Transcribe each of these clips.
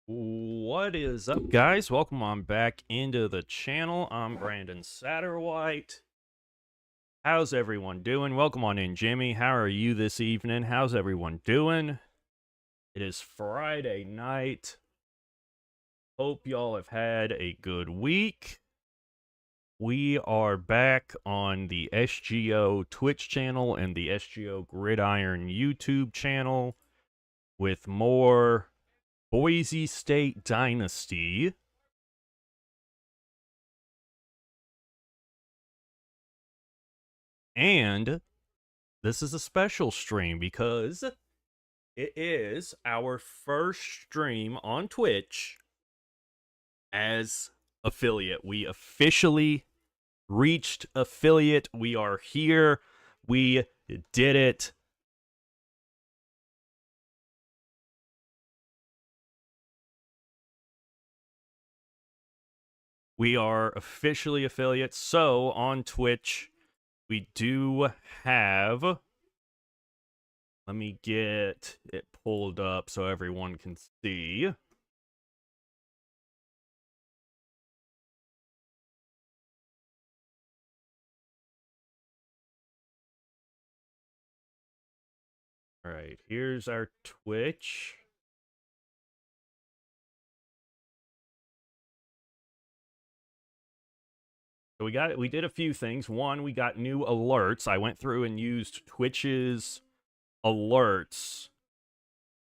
What is up, guys? Welcome on back into the channel. I'm Brandon Satterwhite. How's everyone doing? Welcome on in, Jimmy. How are you this evening? How's everyone doing? It is Friday night. Hope y'all have had a good week. We are back on the SGO Twitch channel and the SGO Gridiron YouTube channel with more Boise State Dynasty. And this is a special stream because it is our first stream on Twitch as affiliate. We officially reached affiliate. We are here. We did it. We are officially affiliates. So on Twitch, we do have... Let me get it pulled up so everyone can see. All right, here's our Twitch. So we did a few things. One, we got new alerts. I went through and used Twitch's alerts.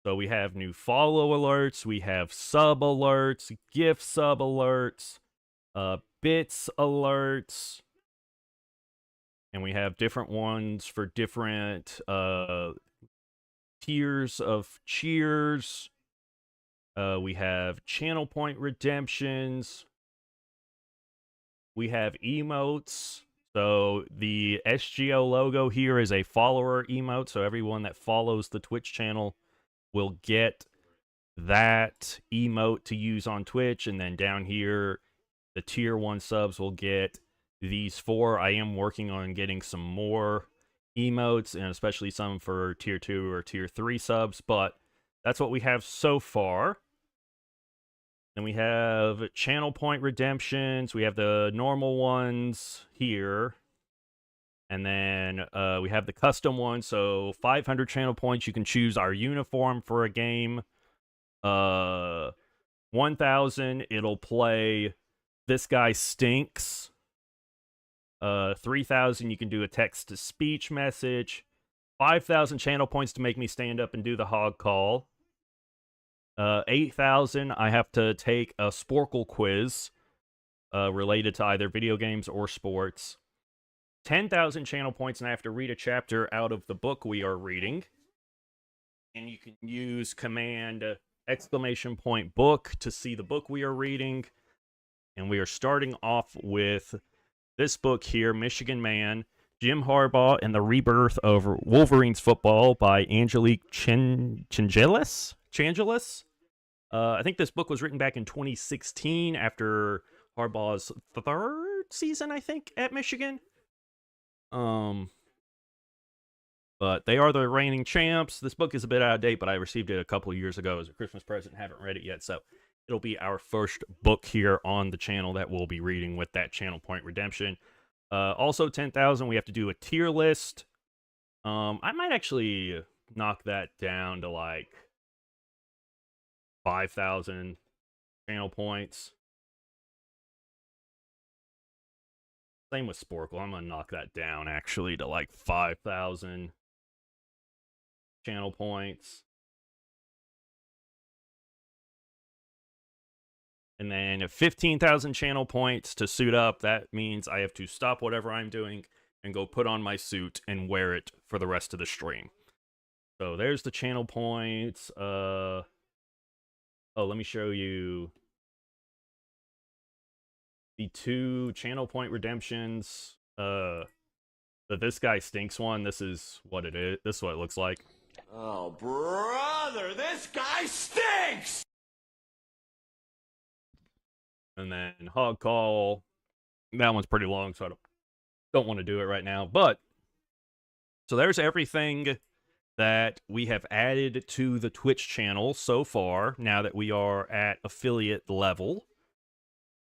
So we have new follow alerts, we have sub alerts, gift sub alerts, bits alerts, and we have different ones for different tiers of cheers. We have channel point redemptions. We have emotes. So the SGO logo here is a follower emote. So everyone that follows the Twitch channel will get that emote to use on Twitch. And then down here, the tier 1 subs will get these 4. I am working on getting some more emotes, and especially some for tier 2 or tier 3 subs. But that's what we have so far. Then we have channel point redemptions. We have the normal ones here. And then we have the custom ones. So 500 channel points. You can choose our uniform for a game. 1,000, it'll play This Guy Stinks. 3,000, you can do a text-to-speech message. 5,000 channel points to make me stand up and do the hog call. 8,000, I have to take a Sporkle quiz related to either video games or sports. 10,000 channel points, and I have to read a chapter out of the book we are reading. And you can use command !book to see the book we are reading. And we are starting off with this book here, Michigan Man, Jim Harbaugh and the Rebirth of Wolverines Football by Angelique Changelis. I think this book was written back in 2016 after Harbaugh's 3rd season, I think, at Michigan. But they are the reigning champs. This book is a bit out of date, but I received it a couple of years ago as a Christmas present. Haven't read it yet, so it'll be our first book here on the channel that we'll be reading with that channel point redemption. Also, 10,000, we have to do a tier list. I might actually knock that down to like 5,000 channel points. Same with Sporkle. I'm going to knock that down, actually, to like 5,000 channel points. And then 15,000 channel points to suit up. That means I have to stop whatever I'm doing and go put on my suit and wear it for the rest of the stream. So there's the channel points. Oh, let me show you the 2 channel point redemptions. This Guy Stinks one. This is what it is. This is what it looks like. Oh, brother, this guy stinks! And then Hog Call. That one's pretty long, so I don't want to do it right now. But, so there's everything that we have added to the Twitch channel so far, now that we are at affiliate level.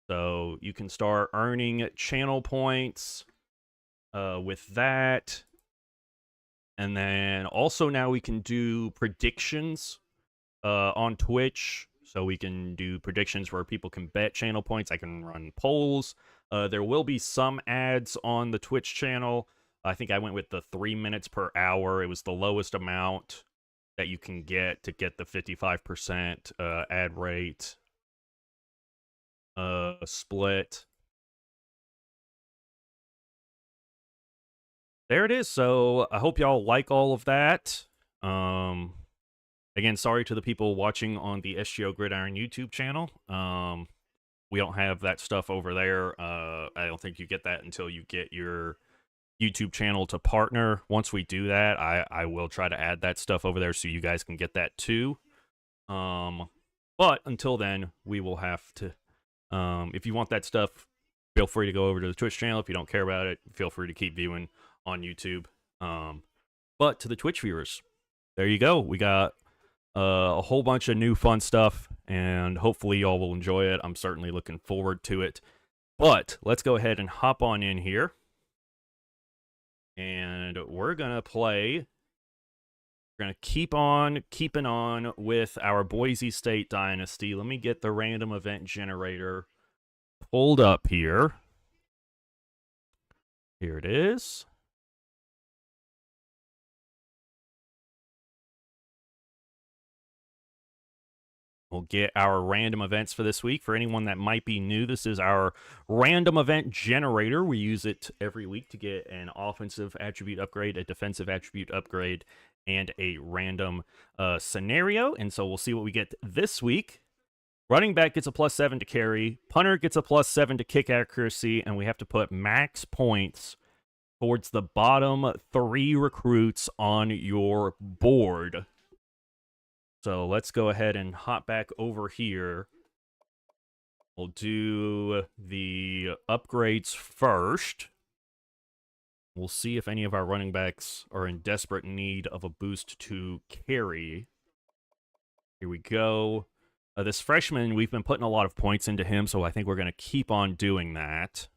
So you can start earning channel points with that. And then also now we can do predictions on Twitch. So we can do predictions where people can bet channel points. I can run polls. There will be some ads on the Twitch channel. I think I went with the 3 minutes per hour. It was the lowest amount that you can get to get the 55% ad rate split. There it is. So I hope y'all like all of that. Again, sorry to the people watching on the SGO Gridiron YouTube channel. We don't have that stuff over there. I don't think you get that until you get your YouTube channel to partner. Once we do that, I will try to add that stuff over there so you guys can get that too. But until then, we will have to. If you want that stuff, feel free to go over to the Twitch channel. If you don't care about it, feel free to keep viewing on YouTube. But to the Twitch viewers, there you go. We got a whole bunch of new fun stuff, and hopefully y'all will enjoy it. I'm certainly looking forward to it. But let's go ahead and hop on in here. And we're going to play. We're going to keep on keeping on with our Boise State Dynasty. Let me get the random event generator pulled up here. Here it is. We'll get our random events for this week. For anyone that might be new, this is our random event generator. We use it every week to get an offensive attribute upgrade, a defensive attribute upgrade, and a random scenario. And so we'll see what we get this week. Running back gets a +7 to carry. Punter gets a +7 to kick accuracy. And we have to put max points towards the bottom 3 recruits on your board. So let's go ahead and hop back over here. We'll do the upgrades first. We'll see if any of our running backs are in desperate need of a boost to carry. Here we go. This freshman, we've been putting a lot of points into him, so I think we're going to keep on doing that.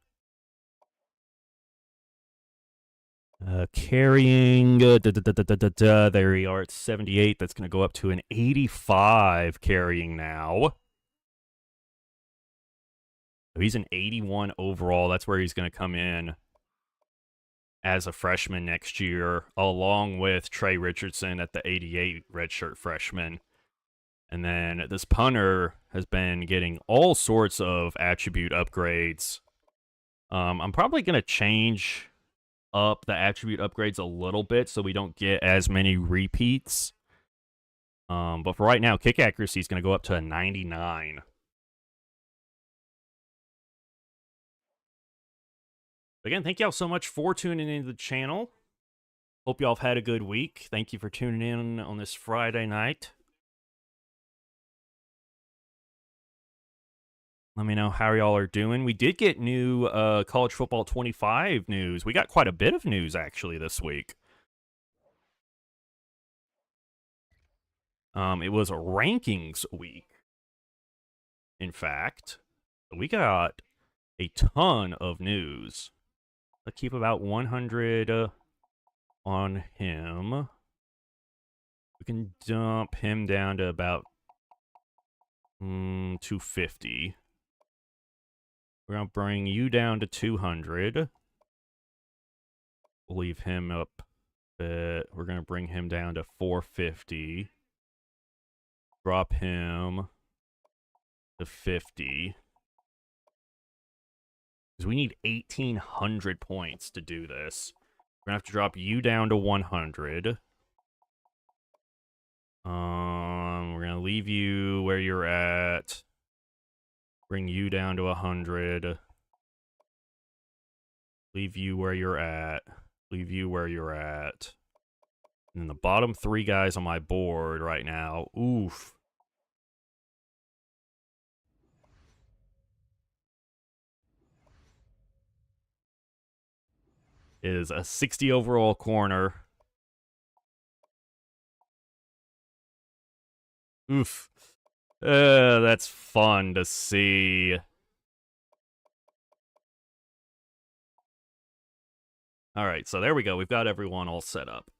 Carrying, there we are at 78. That's going to go up to an 85 carrying now. So he's an 81 overall. That's where he's going to come in as a freshman next year, along with Trey Richardson at the 88 redshirt freshman. And then this punter has been getting all sorts of attribute upgrades. I'm probably going to change up the attribute upgrades a little bit so we don't get as many repeats. But for right now, kick accuracy is going to go up to a 99. Again, thank y'all so much for tuning into the channel. Hope y'all have had a good week. Thank you for tuning in on this Friday night. Let me know how y'all are doing. We did get new College Football 25 news. We got quite a bit of news, actually, this week. It was a rankings week, in fact. We got a ton of news. Let's keep about 100 on him. We can dump him down to about 250. We're going to bring you down to 200. We'll leave him up a bit. We're going to bring him down to 450. Drop him to 50. Because we need 1,800 points to do this. We're going to have to drop you down to 100. We're going to leave you where you're at. Bring you down to 100. Leave you where you're at. Leave you where you're at. And then the bottom 3 guys on my board right now. Oof. Is a 60 overall corner. Oof. That's fun to see. All right, so there we go. We've got everyone all set up.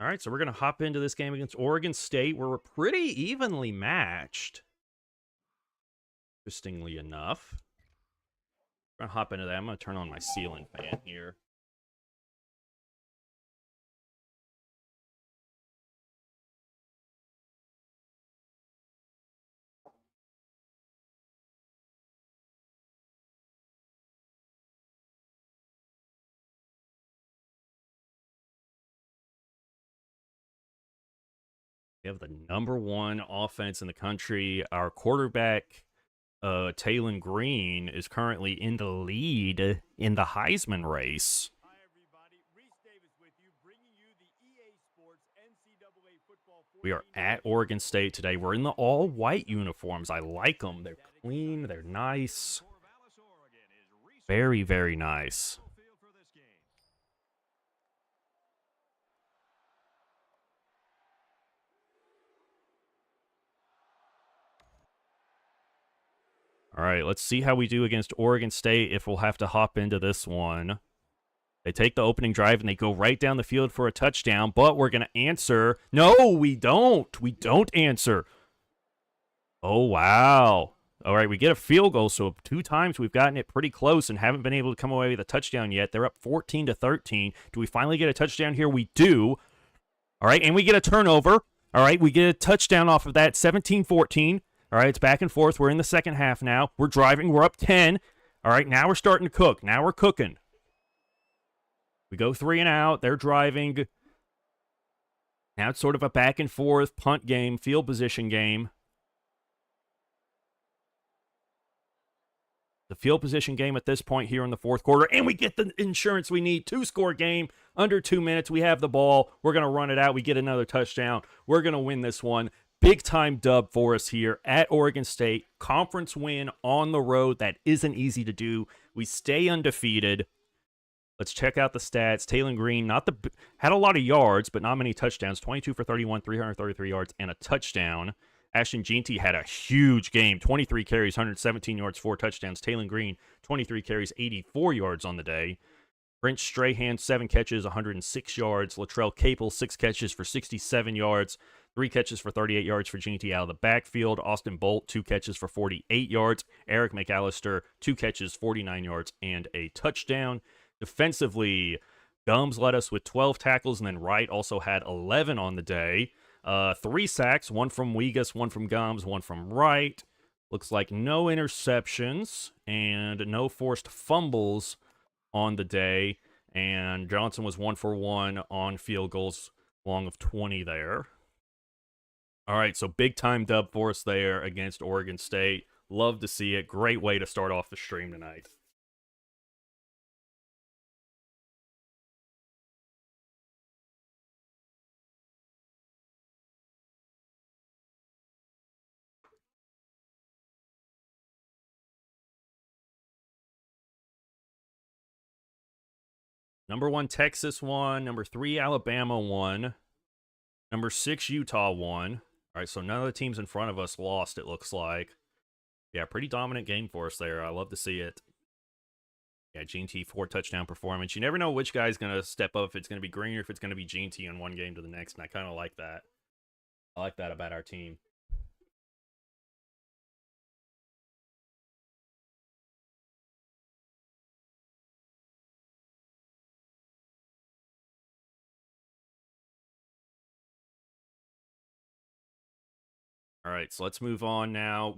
All right, so we're going to hop into this game against Oregon State, where we're pretty evenly matched. Interestingly enough. I'm going to hop into that. I'm going to turn on my ceiling fan here. We have the #1 offense in the country. Our quarterback, Taylon Green, is currently in the lead in the Heisman race. Hi, everybody. Reese Davis with you, bringing you the EA Sports NCAA Football 14. We are at Oregon State today. We're in the all-white uniforms. I like them. They're clean. They're nice. Very, very nice. All right, let's see how we do against Oregon State if we'll have to hop into this one. They take the opening drive and they go right down the field for a touchdown, but we're going to answer. No, we don't. We don't answer. Oh, wow. All right, we get a field goal, so 2 times we've gotten it pretty close and haven't been able to come away with a touchdown yet. They're up 14-13. Do we finally get a touchdown here? We do. All right, and we get a turnover. All right, we get a touchdown off of that, 17-14. All right, it's back and forth. We're in the second half now. We're driving. We're up 10. All right, now we're starting to cook. Now we're cooking. We go 3 and out. They're driving. Now it's sort of a back and forth punt game, field position game. The field position game at this point here in the fourth quarter, and we get the insurance we need. 2-score game, under 2 minutes. We have the ball. We're going to run it out. We get another touchdown. We're going to win this one. Big time dub for us here at Oregon State. Conference win on the road. That isn't easy to do. We stay undefeated. Let's check out the stats. Taylon Green had a lot of yards, but not many touchdowns. 22 for 31, 333 yards, and a touchdown. Ashton Jeanty had a huge game. 23 carries, 117 yards, 4 touchdowns. Taylon Green, 23 carries, 84 yards on the day. Brent Strahan, 7 catches, 106 yards. Latrell Capel, 6 catches for 67 yards. 3 catches for 38 yards for Jeanty out of the backfield. Austin Bolt, 2 catches for 48 yards. Eric McAllister, 2 catches, 49 yards, and a touchdown. Defensively, Gums led us with 12 tackles, and then Wright also had 11 on the day. 3 sacks, 1 from Wegas, 1 from Gums, 1 from Wright. Looks like no interceptions and no forced fumbles on the day. And Johnson was 1 for 1 on field goals, long of 20 there. All right, so big time dub for us there against Oregon State. Love to see it. Great way to start off the stream tonight. #1 Texas won. #3 Alabama won. #6 Utah won. All right, so none of the teams in front of us lost, it looks like. Yeah, pretty dominant game for us there. I love to see it. Yeah, Jeanty, 4 touchdown performance. You never know which guy's going to step up, if it's going to be Green or if it's going to be Jeanty in one game to the next, and I kind of like that. I like that about our team. All right, so let's move on now.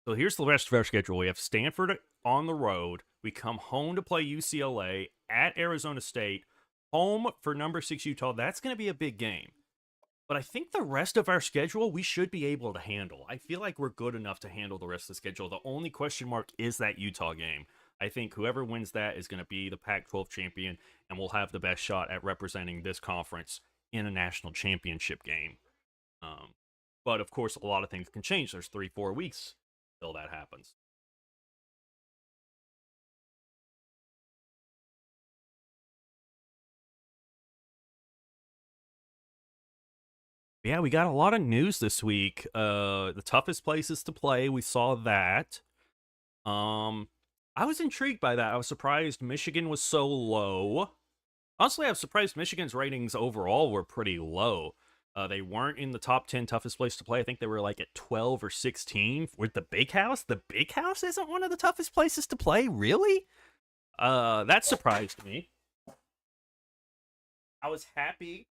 So here's the rest of our schedule. We have Stanford on the road. We come home to play UCLA at Arizona State. Home for #6 Utah. That's going to be a big game. But I think the rest of our schedule we should be able to handle. I feel like we're good enough to handle the rest of the schedule. The only question mark is that Utah game. I think whoever wins that is going to be the Pac-12 champion, and will have the best shot at representing this conference in a national championship game. But of course, a lot of things can change. There's 3-4 weeks till that happens. Yeah, we got a lot of news this week. The toughest places to play, we saw that. I was intrigued by that. I was surprised Michigan was so low. Honestly, I was surprised Michigan's ratings overall were pretty low. They weren't in the top 10 toughest place to play. I think they were like at 12 or 16 with the Big House. The Big House isn't one of the toughest places to play, really? That surprised me. I was happy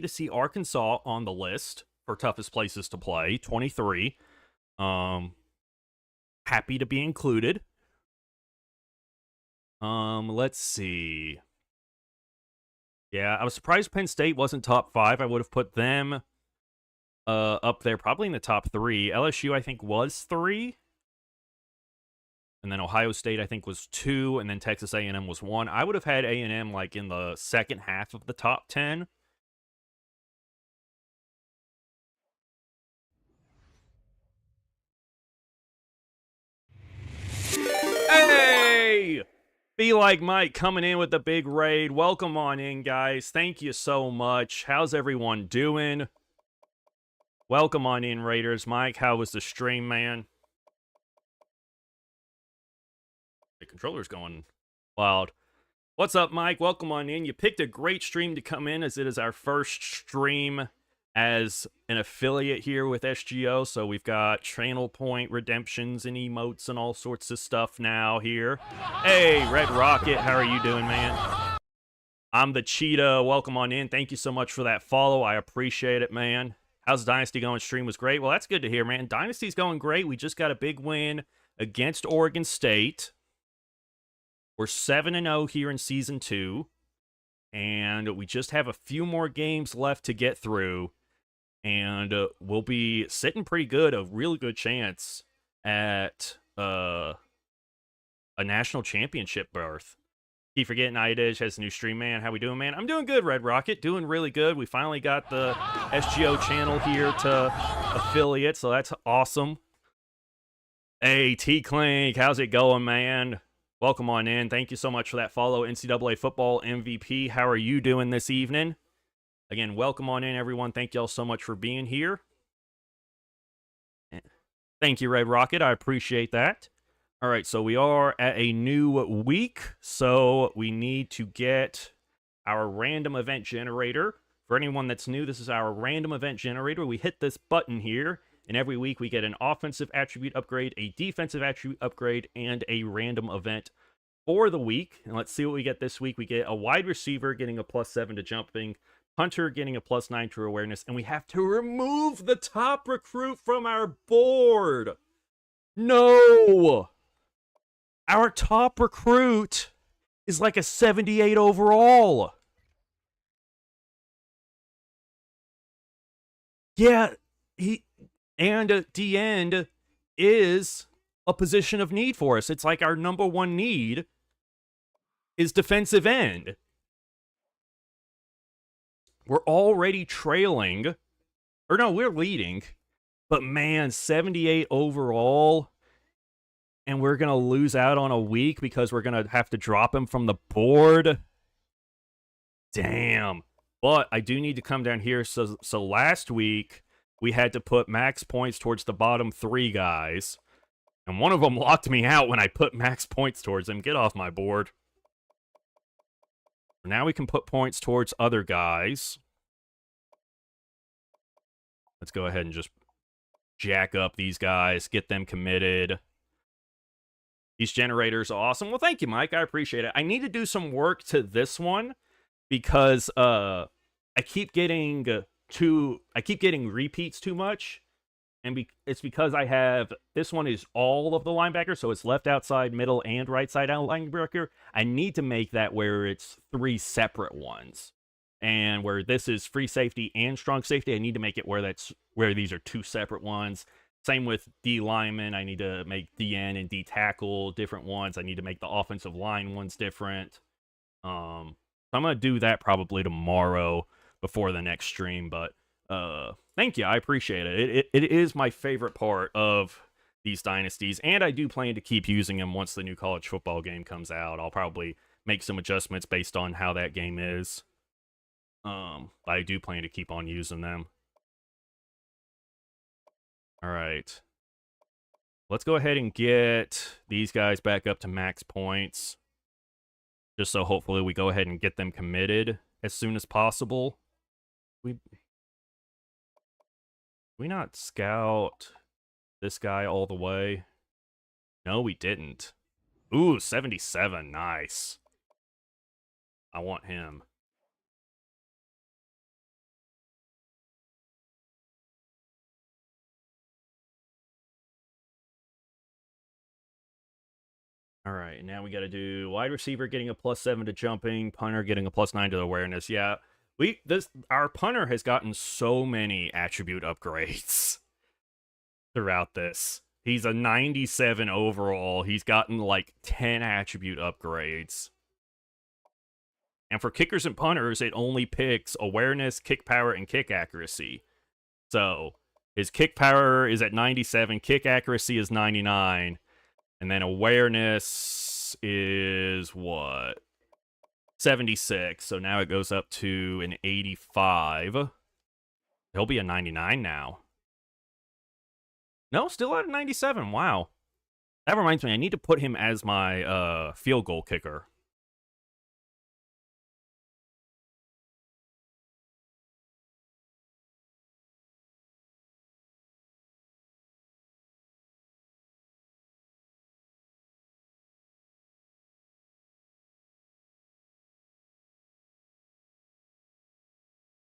to see Arkansas on the list for toughest places to play, 23. Happy to be included. Let's see. Yeah, I was surprised Penn State wasn't top 5. I would have put them up there, probably in the top 3. LSU, I think, was 3. And then Ohio State, I think, was 2. And then Texas A&M was 1. I would have had A&M, like, in the second half of the top 10. Hey! Be Like Mike coming in with the big raid. Welcome on in, guys. Thank you so much. How's everyone doing? Welcome on in, Raiders. Mike, how was the stream, man? The controller's going wild. What's up, Mike? Welcome on in. You picked a great stream to come in, as it is our first stream as an affiliate here with SGO. So we've got channel point redemptions and emotes and all sorts of stuff now here. Hey, Red Rocket, how are you doing, man? I'm the Cheetah. Welcome on in. Thank you so much for that follow. I appreciate it, man. How's Dynasty going? Stream was great. Well, that's good to hear, man. Dynasty's going great. We just got a big win against Oregon State. We're 7-0 here in Season 2. And we just have a few more games left to get through. And we'll be sitting pretty good, a really good chance at a national championship berth. Keep forgetting Idej has a new stream, man. How we doing, man? I'm doing good, Red Rocket. Doing really good. We finally got the SGO channel here to affiliate, so that's awesome. Hey, T-Clink, how's it going, man? Welcome on in. Thank you so much for that follow. NCAA Football MVP, how are you doing this evening? Again, welcome on in, everyone. Thank y'all so much for being here. Thank you, Red Rocket. I appreciate that. All right, so we are at a new week, so we need to get our random event generator. For anyone that's new, this is our random event generator. We hit this button here, and every week we get an offensive attribute upgrade, a defensive attribute upgrade, and a random event for the week. And let's see what we get this week. We get a wide receiver getting a +7 to jumping, Hunter getting a +9 to awareness, and we have to remove the top recruit from our board. No! Our top recruit is like a 78 overall. Yeah, D-end is a position of need for us. It's like our number one need is defensive end. We're already trailing. Or no, we're leading. But man, 78 overall. And we're going to lose out on a week because we're going to have to drop him from the board. Damn. But I do need to come down here. So last week, we had to put max points towards the bottom 3 guys. And one of them locked me out when I put max points towards him. Get off my board. Now we can put points towards other guys. Let's go ahead and just jack up these guys. Get them committed. These generators are awesome. Well, thank you, Mike. I appreciate it. I need to do some work to this one because I keep getting repeats too much. And it's because I have, this one is all of the linebackers, so it's left outside, middle, and right side out linebacker. I need to make that where it's 3 separate ones. And where this is free safety and strong safety, I need to make it where these are 2 separate ones. Same with D lineman, I need to make DN and D tackle different ones. I need to make the offensive line ones different. So I'm going to do that probably tomorrow before the next stream, but Thank you. I appreciate it. It is my favorite part of these dynasties, and I do plan to keep using them once the new college football game comes out. I'll probably make some adjustments based on how that game is. I do plan to keep on using them. All right. Let's go ahead and get these guys back up to max points. Just so hopefully we go ahead and get them committed as soon as possible. We not scout this guy all the way? No, we didn't. Ooh, 77. Nice. I want him. All right, now we got to do wide receiver getting a +7 to jumping, punter getting a +9 to awareness. Yeah, our punter has gotten so many attribute upgrades throughout this. He's a 97 overall. He's gotten like 10 attribute upgrades. And for kickers and punters, it only picks awareness, kick power, and kick accuracy. So his kick power is at 97, kick accuracy is 99. And then awareness is what? 76. So now it goes up to an 85. He'll be a 99 now. No, still at a 97. Wow. That reminds me, I need to put him as my field goal kicker.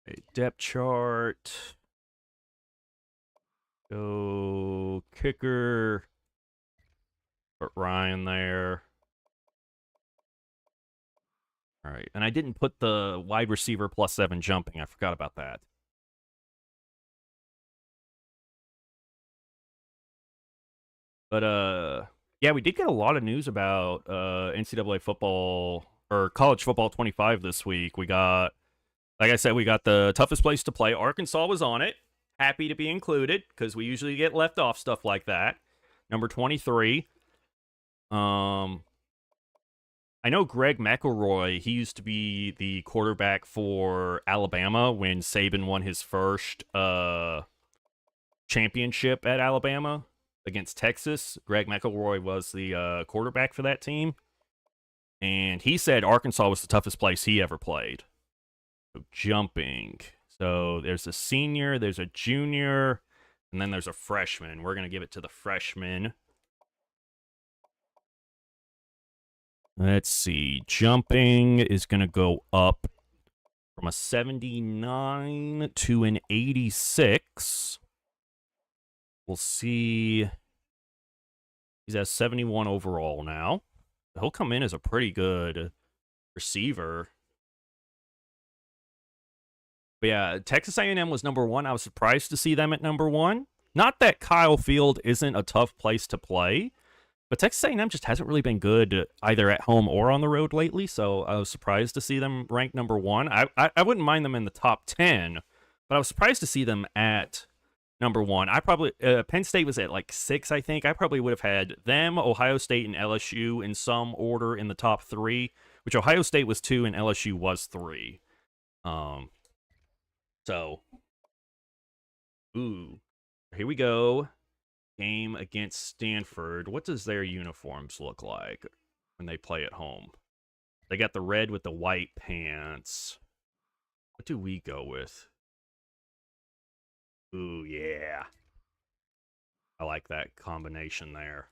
A depth chart. Go kicker. Put Ryan there. All right. And I didn't put the wide receiver +7 jumping. I forgot about that. But yeah, we did get a lot of news about NCAA football or college football 25 this week. We got, like I said, we got the toughest place to play. Arkansas was on it. Happy to be included because we usually get left off stuff like that. Number 23. I know Greg McElroy, he used to be the quarterback for Alabama when Saban won his first championship at Alabama against Texas. Greg McElroy was the quarterback for that team. And he said Arkansas was the toughest place he ever played. So jumping. So there's a senior, there's a junior, and then there's a freshman. We're going to give it to the freshman. Let's see. Jumping is going to go up from a 79 to an 86. We'll see. He's at 71 overall now. He'll come in as a pretty good receiver. But yeah, Texas A&M was number 1. I was surprised to see them at number 1. Not that Kyle Field isn't a tough place to play, but Texas A&M just hasn't really been good either at home or on the road lately, so I was surprised to see them ranked number 1. I wouldn't mind them in the top 10, but I was surprised to see them at number 1. I probably Penn State was at like 6, I think. I probably would have had them, Ohio State, and LSU in some order in the top 3, which Ohio State was 2 and LSU was 3. So, ooh, here we go. Game against Stanford. What does their uniforms look like when they play at home? They got the red with the white pants. What do we go with? Ooh, yeah. I like that combination there.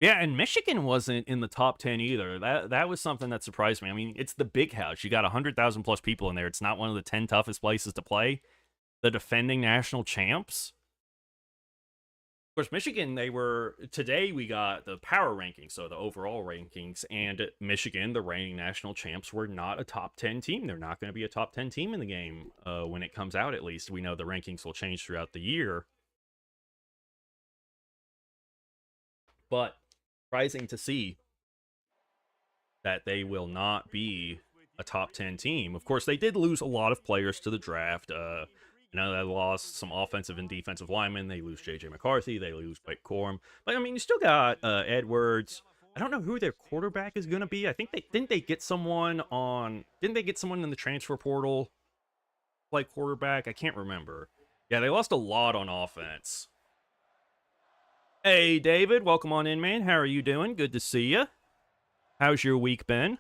Yeah, and Michigan wasn't in the top 10 either. That was something that surprised me. I mean, it's the big house. You got 100,000 plus people in there. It's not one of the 10 toughest places to play. The defending national champs. Of course, Michigan, today we got the power rankings, so the overall rankings, and Michigan, the reigning national champs, were not a top 10 team. They're not going to be a top 10 team in the game when it comes out, at least. We know the rankings will change throughout the year. But surprising to see that they will not be a top 10 team. Of course, they did lose a lot of players to the draft. They lost some offensive and defensive linemen. They lose J.J. McCarthy. They lose Blake Corum. But, I mean, you still got Edwards. I don't know who their quarterback is going to be. I think didn't they get someone in the transfer portal play quarterback? I can't remember. Yeah, they lost a lot on offense. Hey, David, welcome on in, man. How are you doing? Good to see you. How's your week been?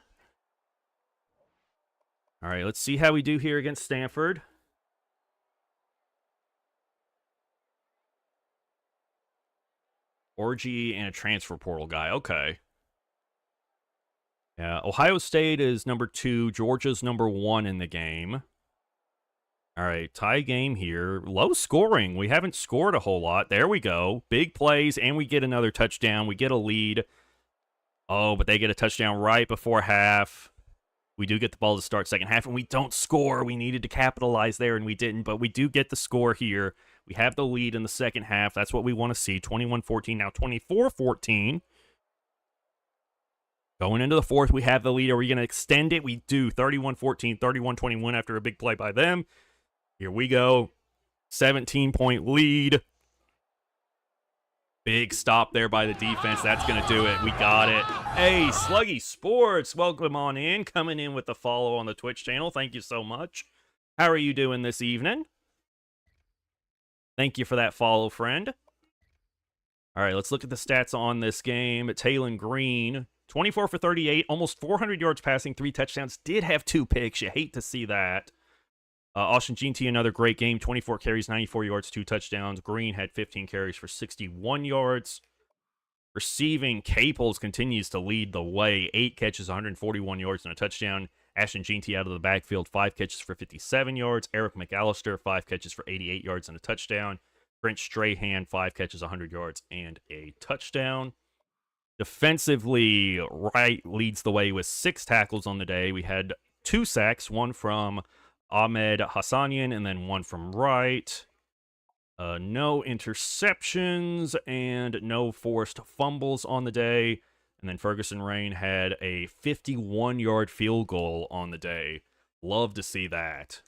All right, let's see how we do here against Stanford. Orgy and a transfer portal guy. Okay. Yeah, Ohio State is number 2. Georgia's number 1 in the game. All right, tie game here. Low scoring. We haven't scored a whole lot. There we go. Big plays, and we get another touchdown. We get a lead. Oh, but they get a touchdown right before half. We do get the ball to start second half, and we don't score. We needed to capitalize there, and we didn't, but we do get the score here. We have the lead in the second half. That's what we want to see. 21-14, now 24-14. Going into the fourth, we have the lead. Are we going to extend it? We do. 31-14, 31-21 after a big play by them. Here we go. 17-point lead. Big stop there by the defense. That's going to do it. We got it. Hey, Sluggy Sports, welcome on in. Coming in with the follow on the Twitch channel. Thank you so much. How are you doing this evening? Thank you for that follow, friend. All right, let's look at the stats on this game. Taylon Green, 24 for 38, almost 400 yards passing, 3 touchdowns. Did have 2 picks. You hate to see that. Austin Jeanty, another great game. 24 carries, 94 yards, 2 touchdowns. Green had 15 carries for 61 yards. Receiving, Caples continues to lead the way. 8 catches, 141 yards, and a touchdown. Ashton Jeanty out of the backfield, 5 catches for 57 yards. Eric McAllister, 5 catches for 88 yards and a touchdown. Brent Strahan, 5 catches, 100 yards, and a touchdown. Defensively, Wright leads the way with 6 tackles on the day. We had 2 sacks, one from Ahmed Hassanian and then one from Wright. No interceptions and no forced fumbles on the day. And then Ferguson Rain had a 51-yard field goal on the day. Love to see that.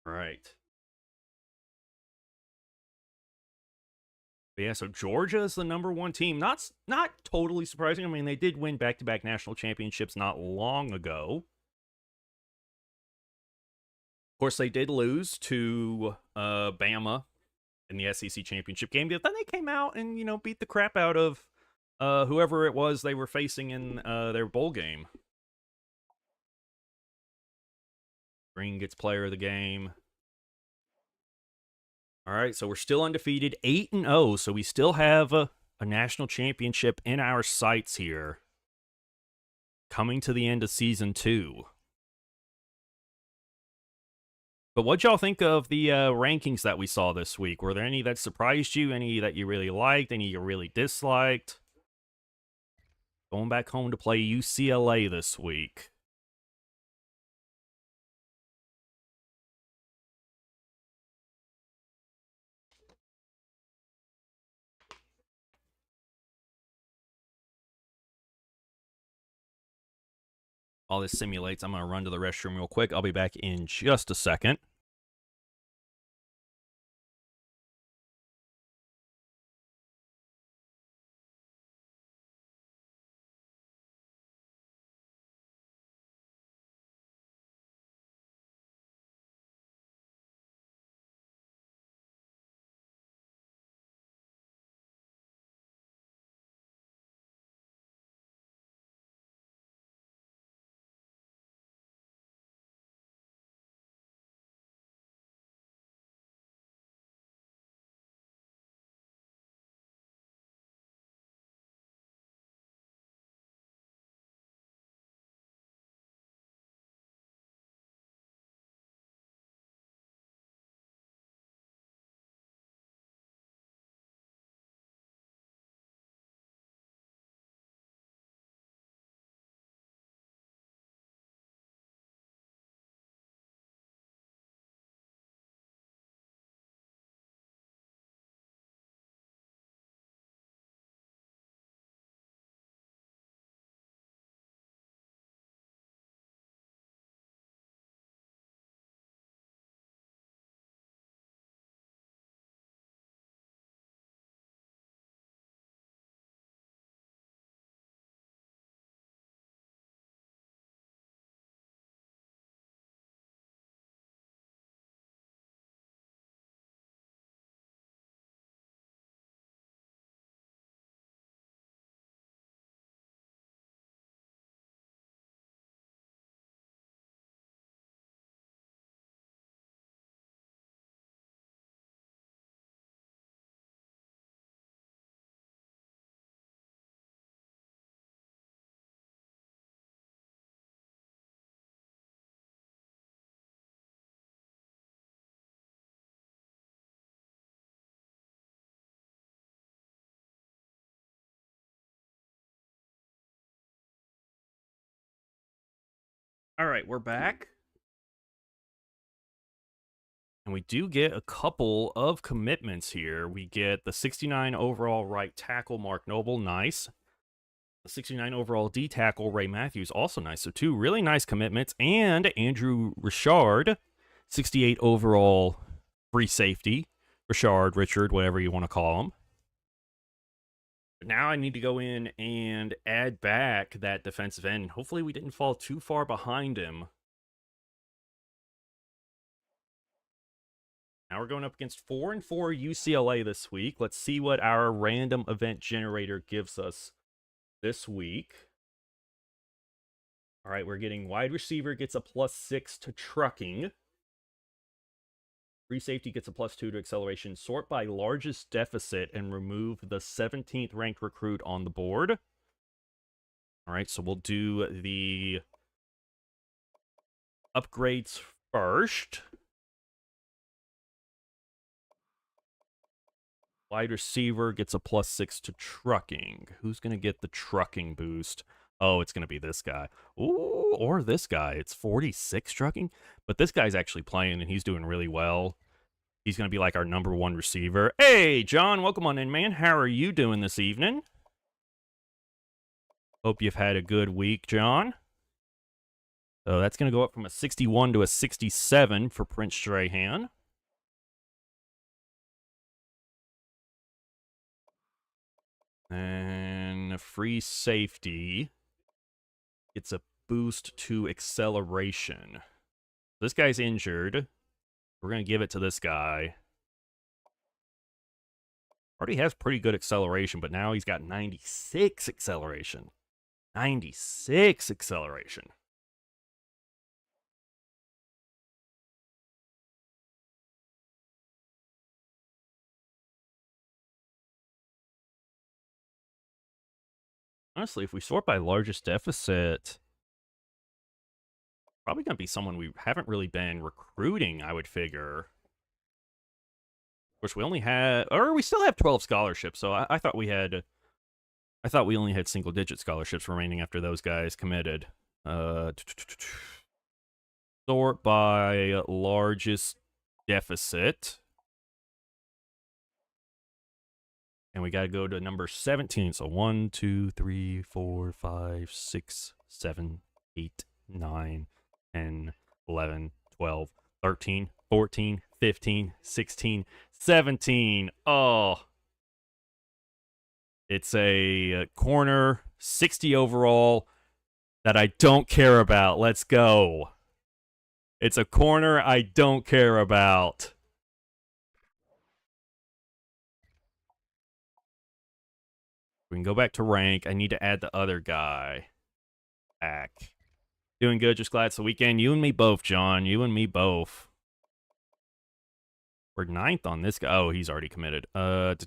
Right. But yeah, so Georgia is the number 1 team. Not totally surprising. I mean, they did win back-to-back national championships not long ago. Of course, they did lose to Bama in the SEC championship game. But then they came out and, beat the crap out of whoever it was they were facing in their bowl game. Green gets player of the game. All right, so we're still undefeated, 8-0, so we still have a national championship in our sights here. Coming to the end of Season 2. But what'd y'all think of the rankings that we saw this week? Were there any that surprised you? Any that you really liked? Any you really disliked? Going back home to play UCLA this week. While this simulates, I'm going to run to the restroom real quick. I'll be back in just a second. All right, we're back. And we do get a couple of commitments here. We get the 69 overall right tackle, Mark Noble, nice. The 69 overall D tackle, Ray Matthews, also nice. So two really nice commitments. And Andrew Richard, 68 overall free safety. Richard, whatever you want to call him. But now I need to go in and add back that defensive end. Hopefully we didn't fall too far behind him. Now we're going up against 4-4 UCLA this week. Let's see what our random event generator gives us this week. All right, we're getting wide receiver gets a +6 to trucking. Free safety gets a +2 to acceleration. Sort by largest deficit and remove the 17th ranked recruit on the board. All right, so we'll do the upgrades first. Wide receiver gets a +6 to trucking. Who's going to get the trucking boost? Oh, it's going to be this guy. Ooh, or this guy. It's 46 trucking. But this guy's actually playing, and he's doing really well. He's going to be like our #1 receiver. Hey, John, welcome on in, man. How are you doing this evening? Hope you've had a good week, John. So that's going to go up from a 61 to a 67 for Prince Strahan. And free safety gets a boost to acceleration. This guy's injured. We're going to give it to this guy. Already has pretty good acceleration, but now he's got 96 acceleration. 96 acceleration. Honestly, if we sort by largest deficit, probably going to be someone we haven't really been recruiting, I would figure. Of course, we only had, or we still have 12 scholarships, so I thought we had, I thought we only had single-digit scholarships remaining after those guys committed. Sort by largest deficit. And we got to go to number 17. So 1, 2, 3, 4, 5, 6, 7, 8, 9, 10, 11, 12, 13, 14, 15, 16, 17. Oh. It's a corner, 60 overall, that I don't care about. Let's go. It's a corner I don't care about. We can go back to rank. I need to add the other guy back. Doing good. Just glad it's the weekend. You and me both, John. You and me both. We're 9th on this guy. Oh, he's already committed. Let's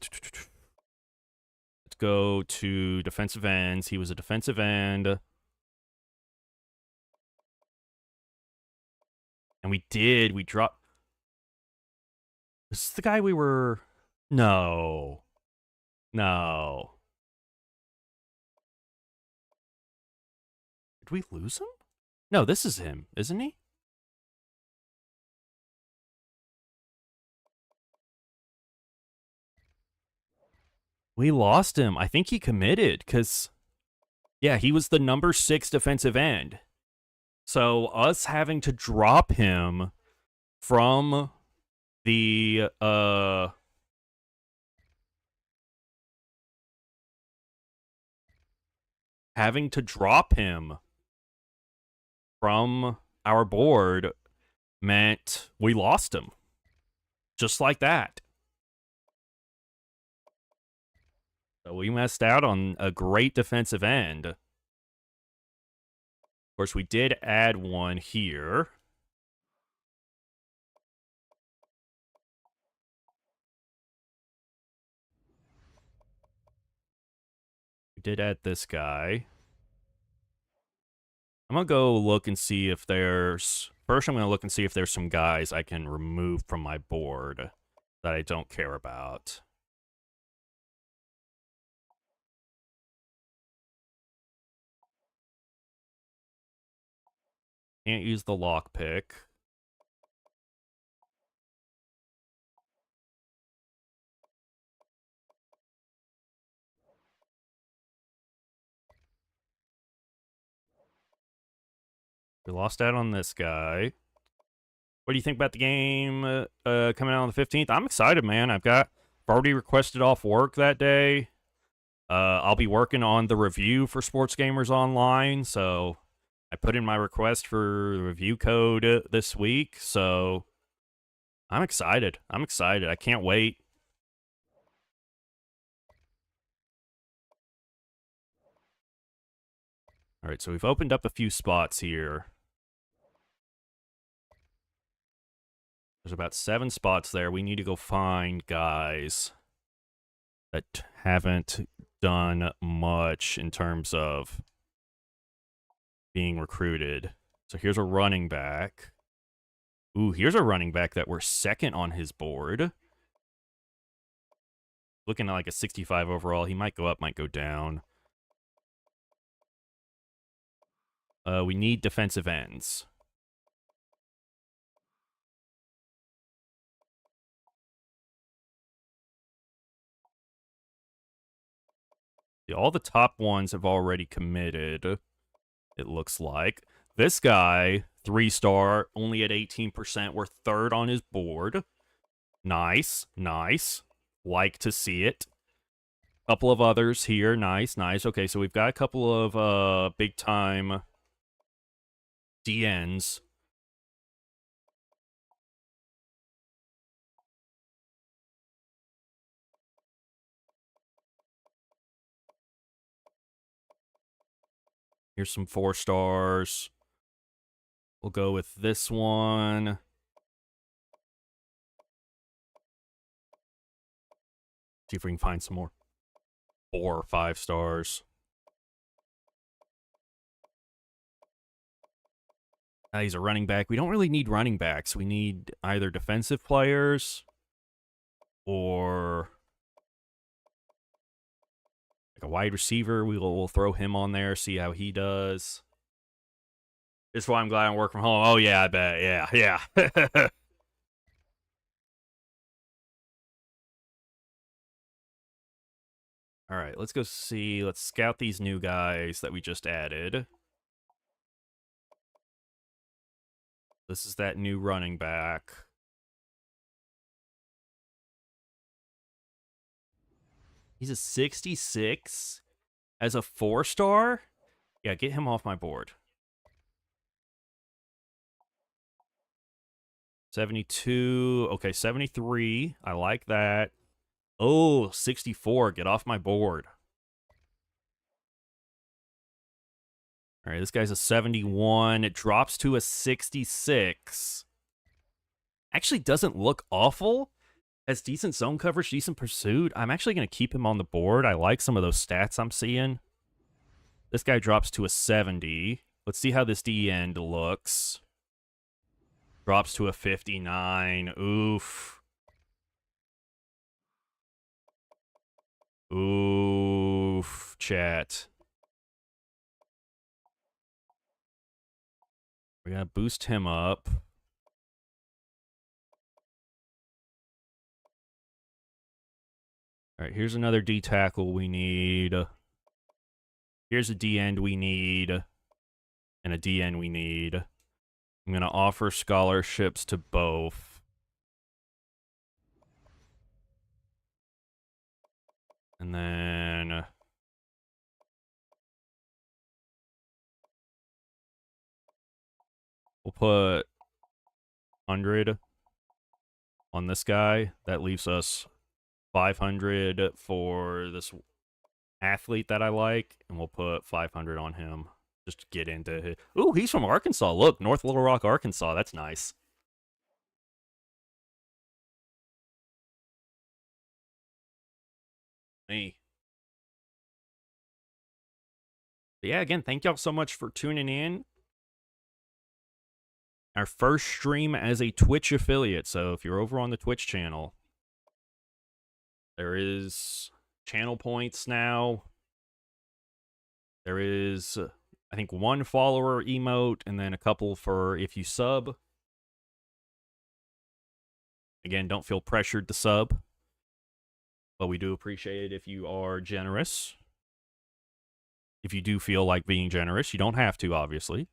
go to defensive ends. He was a defensive end. And we dropped. Is this the guy we were... No. No. Did we lose him? No, this is him, isn't he? We lost him. I think he committed because, yeah, he was the number 6 defensive end. So us having to drop him from the having to drop him from our board meant we lost him. Just like that. So we messed out on a great defensive end. Of course, we did add one here. We did add this guy. I'm going to go look and see if there's... First, I'm going to look and see if there's some guys I can remove from my board that I don't care about. Can't use the lockpick. We lost out on this guy. What do you think about the game coming out on the 15th? I'm excited, man. I've already requested off work that day. I'll be working on the review for Sports Gamers Online, so I put in my request for the review code this week, so I'm excited. I can't wait. All right, so we've opened up a few spots here. There's about 7 spots there. We need to go find guys that haven't done much in terms of being recruited. So here's a running back. Ooh, here's a running back that we're second on his board. Looking at like a 65 overall. He might go up, might go down. We need defensive ends. See, all the top ones have already committed, it looks like. This guy, 3-star, only at 18%. We're third on his board. Nice, nice. Like to see it. Couple of others here. Nice, nice. Okay, so we've got a couple of big-time DNs. Here's some 4-stars. We'll go with this one. See if we can find some more 4 or 5 stars. He's a running back. We don't really need running backs. We need either defensive players or like a wide receiver. We'll throw him on there, see how he does. This is why I'm glad I work from home. Oh, yeah, I bet. Yeah. All right, let's go see. Let's scout these new guys that we just added. This is that new running back. He's a 66 as a 4-star? Yeah, get him off my board. 72. Okay, 73. I like that. Oh, 64. Get off my board. All right, this guy's a 71. It drops to a 66. Actually doesn't look awful. Has decent zone coverage, decent pursuit. I'm actually going to keep him on the board. I like some of those stats I'm seeing. This guy drops to a 70. Let's see how this D end looks. Drops to a 59. Oof. Oof, chat. We're going to boost him up. All right, here's another D tackle we need. Here's a D end we need. And a D end we need. I'm going to offer scholarships to both. And then we'll put 100 on this guy. That leaves us 500 for this athlete that I like, and we'll put 500 on him just to get into it. Ooh, he's from Arkansas. Look, North Little Rock, Arkansas. That's nice. Me. But yeah, again, thank y'all so much for tuning in. Our first stream as a Twitch affiliate. So if you're over on the Twitch channel, there is channel points now. There is I think 1 follower emote, and then a couple for if you sub. Again, don't feel pressured to sub, but we do appreciate it if you are generous. If you do feel like being generous, you don't have to, obviously.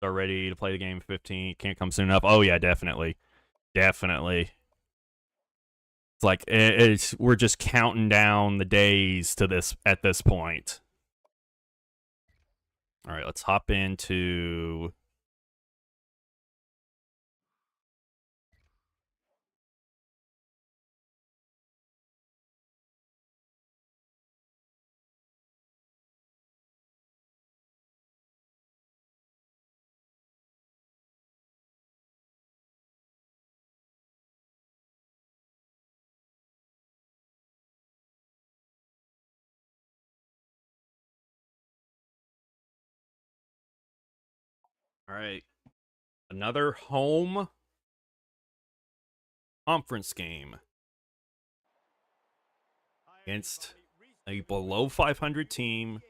Are ready to play the game 15. Can't come soon enough. Oh, yeah, definitely. Definitely. It's like we're just counting down the days to this at this point. All right, let's hop into all right. Another home conference game against a below 500 team.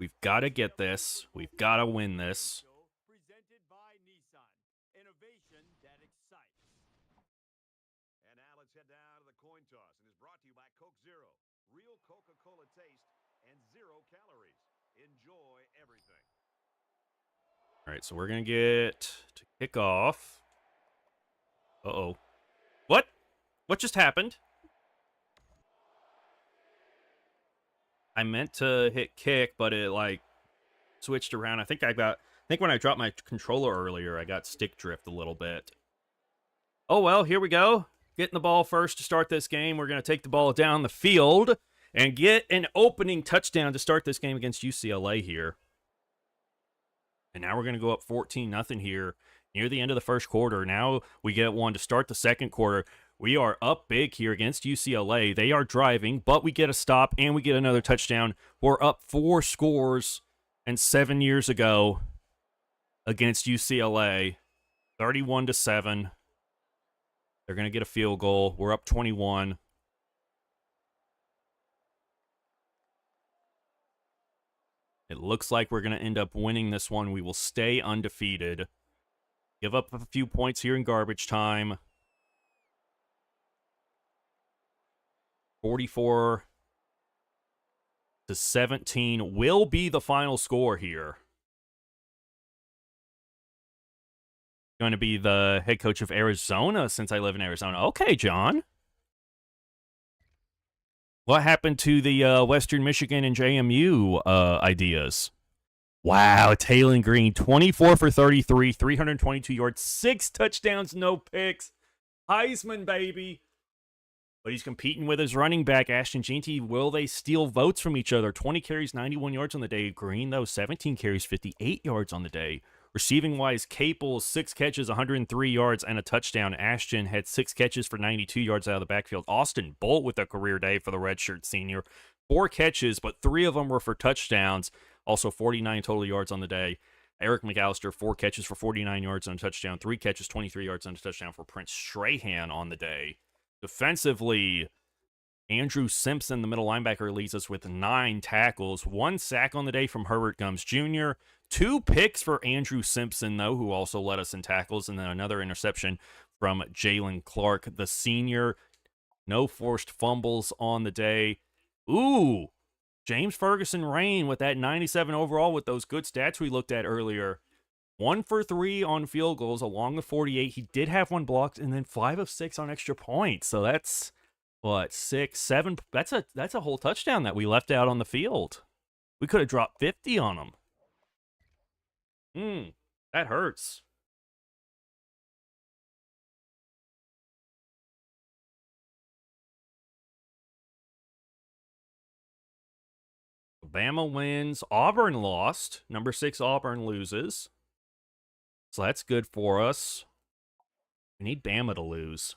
We've got to get this. We've got to win this. Presented by Nissan. Innovation that excites. And now let's head down to the coin toss, and is brought to you by Coke Zero. Real Coca-Cola taste and 0 calories. Enjoy everything. All right, so we're going to get to kick off. Uh-oh. What? What just happened? I meant to hit kick, but it, like, switched around. I think when I dropped my controller earlier, I got stick drift a little bit. Oh, well, here we go. Getting the ball first to start this game. We're going to take the ball down the field and get an opening touchdown to start this game against UCLA here. And now we're going to go up 14-0 here near the end of the first quarter. Now we get one to start the second quarter. We are up big here against UCLA. They are driving, but we get a stop and we get another touchdown. We're up 4 scores and 7 years ago against UCLA, 31-7. They're going to get a field goal. We're up 21. It looks like we're going to end up winning this one. We will stay undefeated. Give up a few points here in garbage time. 44-17 will be the final score here. Going to be the head coach of Arizona since I live in Arizona. Okay, John. What happened to the Western Michigan and JMU ideas? Wow, Taylor Green, 24 for 33, 322 yards, 6 touchdowns, no picks. Heisman, baby. But he's competing with his running back, Ashton Jeanty. Will they steal votes from each other? 20 carries, 91 yards on the day. Green, though, 17 carries, 58 yards on the day. Receiving-wise, Capel, 6 catches, 103 yards, and a touchdown. Ashton had 6 catches for 92 yards out of the backfield. Austin Bolt with a career day for the redshirt senior. 4 catches, but 3 of them were for touchdowns. Also, 49 total yards on the day. Eric McAllister, 4 catches for 49 yards and a touchdown. 3 catches, 23 yards and a touchdown for Prince Strahan on the day. Defensively, Andrew Simpson, the middle linebacker, leads us with 9 tackles. 1 sack on the day from Herbert Gums Jr. 2 picks for Andrew Simpson, though, who also led us in tackles. And then another interception from Jalen Clark, the senior. No forced fumbles on the day. Ooh, James Ferguson Rain with that 97 overall with those good stats we looked at earlier. 1 for 3 on field goals along the 48. He did have 1 blocked, and then 5 of 6 on extra points. So that's, what, 6, 7? That's a whole touchdown that we left out on the field. We could have dropped 50 on him. That hurts. Bama wins. Auburn lost. Number 6 Auburn loses. So that's good for us. We need Bama to lose.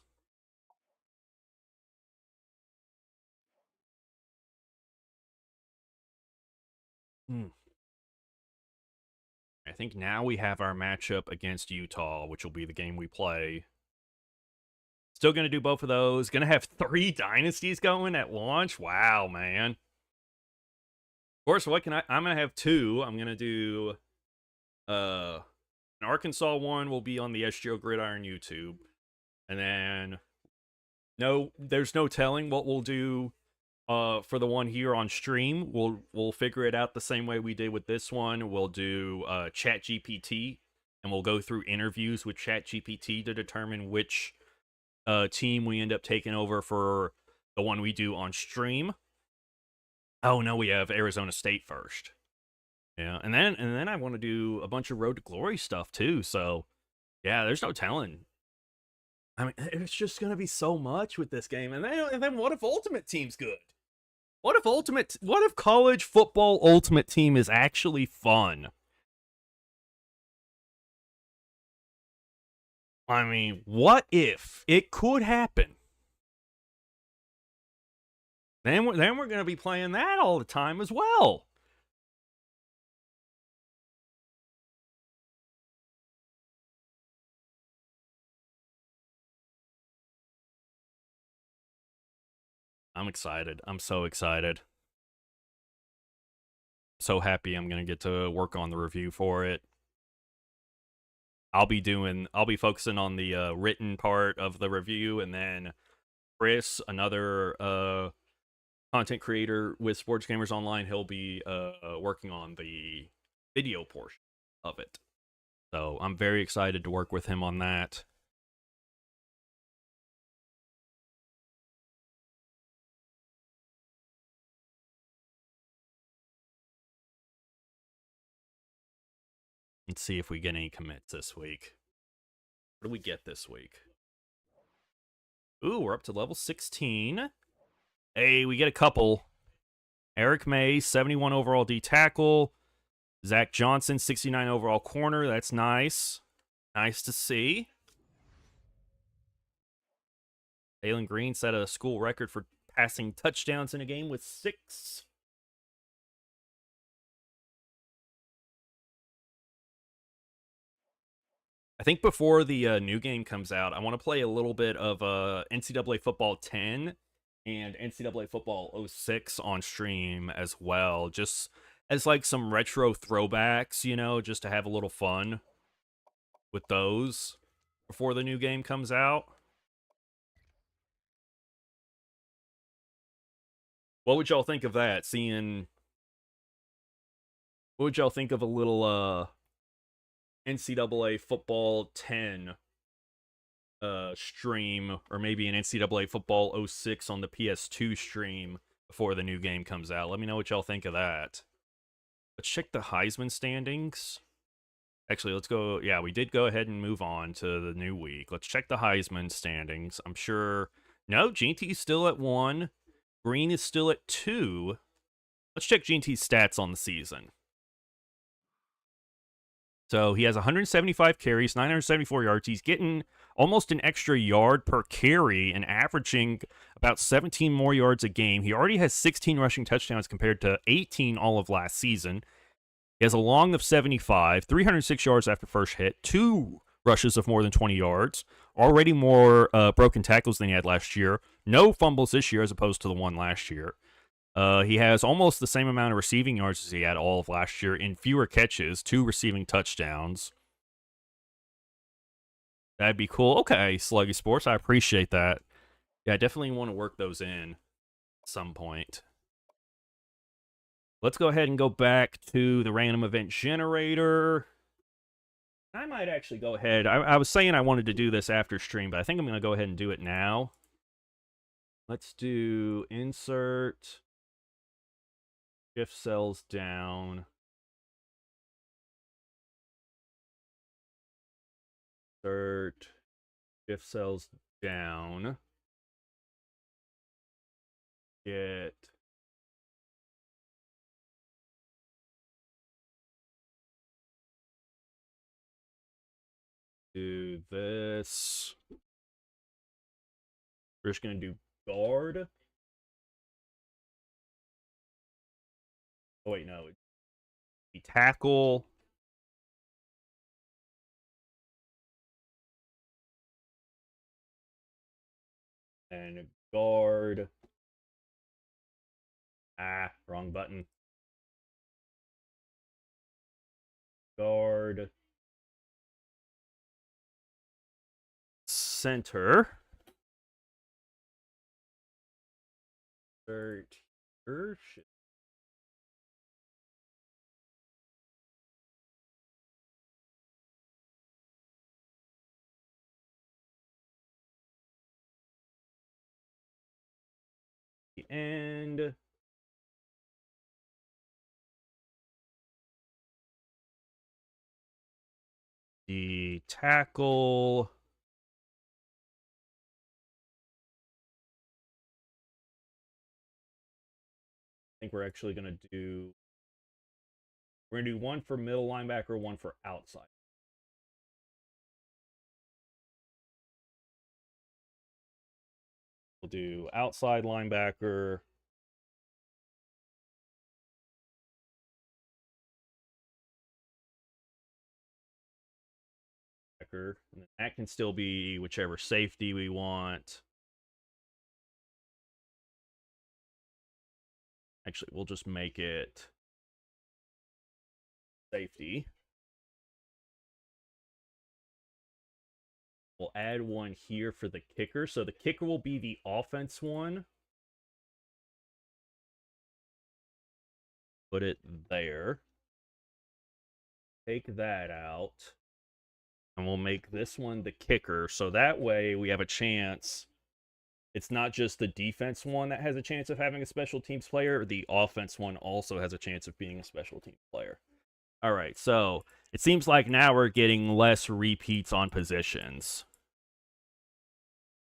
I think now we have our matchup against Utah, which will be the game we play. Still going to do both of those. Going to have 3 dynasties going at launch. Wow, man. course, what can I'm gonna have two. I'm gonna do an Arkansas one will be on the SGO Gridiron YouTube. And then there's no telling what we'll do for the one here on stream. We'll figure it out the same way we did with this one. We'll do Chat GPT, and we'll go through interviews with Chat GPT to determine which team we end up taking over for the one we do on stream. Oh no, we have Arizona State first. Yeah, and then I want to do a bunch of Road to Glory stuff too. So yeah, there's no telling. I mean, it's just gonna be so much with this game. And then what if Ultimate Team's good? What if college football Ultimate Team is actually fun? I mean, what if it could happen? Then we're gonna be playing that all the time as well. I'm excited. I'm so excited. So happy I'm gonna get to work on the review for it. I'll be focusing on the written part of the review, and then Chris, another content creator with Sports Gamers Online, he'll be working on the video portion of it. So I'm very excited to work with him on that. Let's see if we get any commits this week. What do we get this week? Ooh, we're up to level 16. Hey, we get a couple. Eric May, 71 overall D tackle. Zach Johnson, 69 overall corner. That's nice. Nice to see. Jalen Green set a school record for passing touchdowns in a game with 6. I think before the new game comes out, I want to play a little bit of NCAA Football 10 and NCAA Football 06 on stream as well, just as like some retro throwbacks, just to have a little fun with those before the new game comes out. What would y'all think of that? What would y'all think of a little NCAA Football 10 stream, or maybe an NCAA Football 06 on the PS2 stream before the new game comes out? Let me know what y'all think of that. Let's check the Heisman standings. Actually, let's go. Yeah, we did go ahead and move on to the new week. Let's check the Heisman standings. I'm sure. No, GT's still at 1. Green is still at 2. Let's check GT's stats on the season. So he has 175 carries, 974 yards. He's getting almost an extra yard per carry and averaging about 17 more yards a game. He already has 16 rushing touchdowns compared to 18 all of last season. He has a long of 75, 306 yards after first hit, 2 rushes of more than 20 yards, already more broken tackles than he had last year, no fumbles this year as opposed to the one last year. He has almost the same amount of receiving yards as he had all of last year in fewer catches, 2 receiving touchdowns. That'd be cool. Okay, Sluggy Sports, I appreciate that. Yeah, I definitely want to work those in at some point. Let's go ahead and go back to the random event generator. I might actually go ahead. I was saying I wanted to do this after stream, but I think I'm going to go ahead and do it now. Let's do insert. Shift cells down. Insert. Shift cells down. Get. Do this. We're just going to do guard. Oh, wait, no. Tackle. And guard. Ah, wrong button. guard, center. Third here. And the tackle. I think we're actually going to do. We're going to do one for middle linebacker, one for outside. We'll do outside linebacker. And then that can still be whichever safety we want. Actually, we'll just make it safety. We'll add one here for the kicker. So the kicker will be the offense one. Put it there. Take that out. And we'll make this one the kicker. So that way we have a chance. It's not just the defense one that has a chance of having a special teams player. The offense one also has a chance of being a special teams player. All right, so it seems like now we're getting less repeats on positions.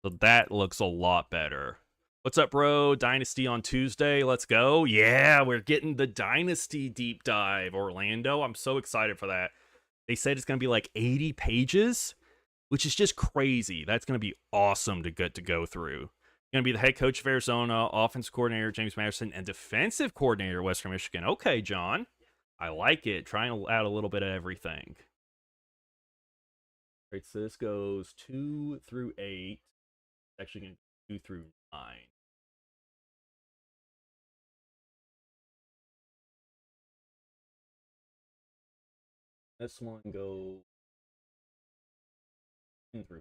So that looks a lot better. What's up, bro? Dynasty on Tuesday. Let's go. Yeah, we're getting the Dynasty deep dive, Orlando. I'm so excited for that. They said it's going to be like 80 pages, which is just crazy. That's going to be awesome to get to go through. Going to be the head coach of Arizona, offense coordinator James Madison, and defensive coordinator Western Michigan. Okay, John. I like it. Trying to add a little bit of everything. All right, so this goes 2 through 8. Actually going to 2 through 9. This one goes 10 through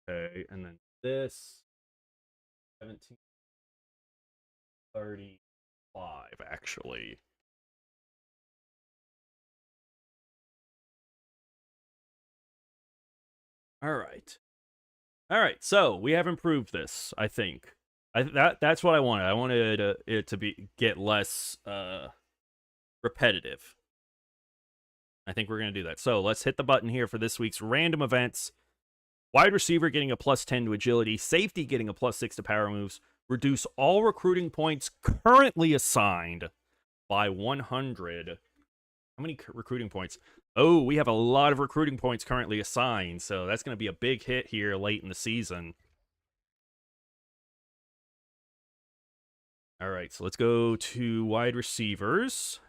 15. Okay, and then this 1735 actually. All right. All right, so we have improved this, I think. That's what I wanted. I wanted it to get less repetitive. I think we're going to do that. So let's hit the button here for this week's random events. Wide receiver getting a +10 to agility. Safety getting a +6 to power moves. Reduce all recruiting points currently assigned by 100. How many recruiting points? Oh, we have a lot of recruiting points currently assigned, so that's going to be a big hit here late in the season. All right, so let's go to wide receivers.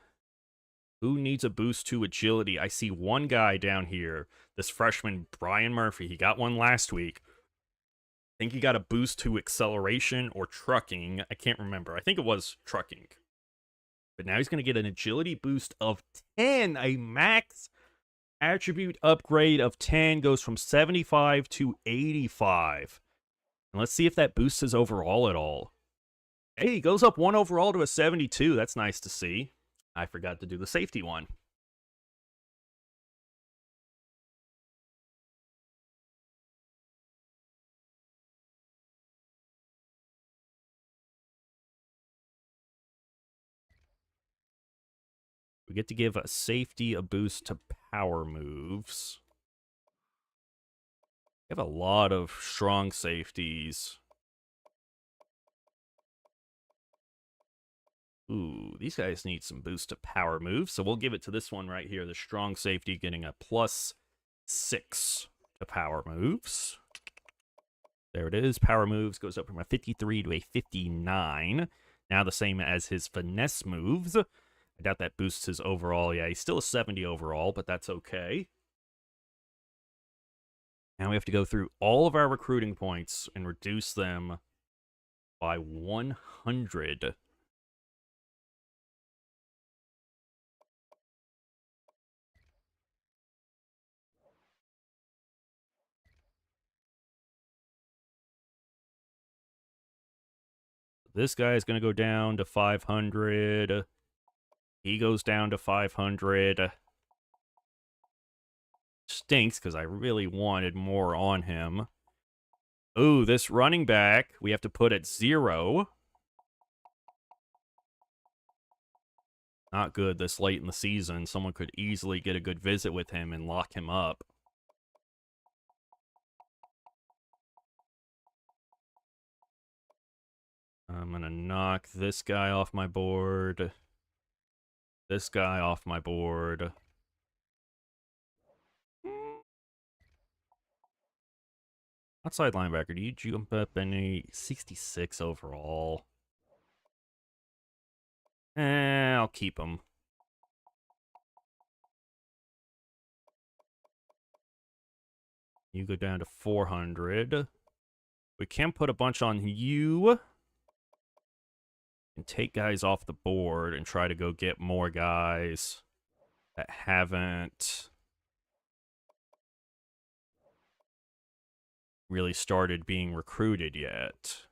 Who needs a boost to agility? I see one guy down here, this freshman, Brian Murphy. He got one last week. I think he got a boost to acceleration or trucking. I can't remember. I think it was trucking. But now he's going to get an agility boost of 10. A max attribute upgrade of 10 goes from 75 to 85. And let's see if that boosts his overall at all. Hey, he goes up 1 overall to a 72. That's nice to see. I forgot to do the safety one. We get to give a safety a boost to power moves. We have a lot of strong safeties. Ooh, these guys need some boost to power moves, so we'll give it to this one right here, the strong safety getting a +6 to power moves. There it is. Power moves goes up from a 53 to a 59. Now the same as his finesse moves. I doubt that boosts his overall. Yeah, he's still a 70 overall, but that's okay. Now we have to go through all of our recruiting points and reduce them by 100. This guy is going to go down to 500. He goes down to 500. Stinks because I really wanted more on him. Ooh, this running back we have to put at 0. Not good this late in the season. Someone could easily get a good visit with him and lock him up. I'm going to knock this guy off my board. This guy off my board. Outside linebacker, do you jump up any 66 overall? I'll keep him. You go down to 400. We can put a bunch on you. And take guys off the board and try to go get more guys that haven't really started being recruited yet.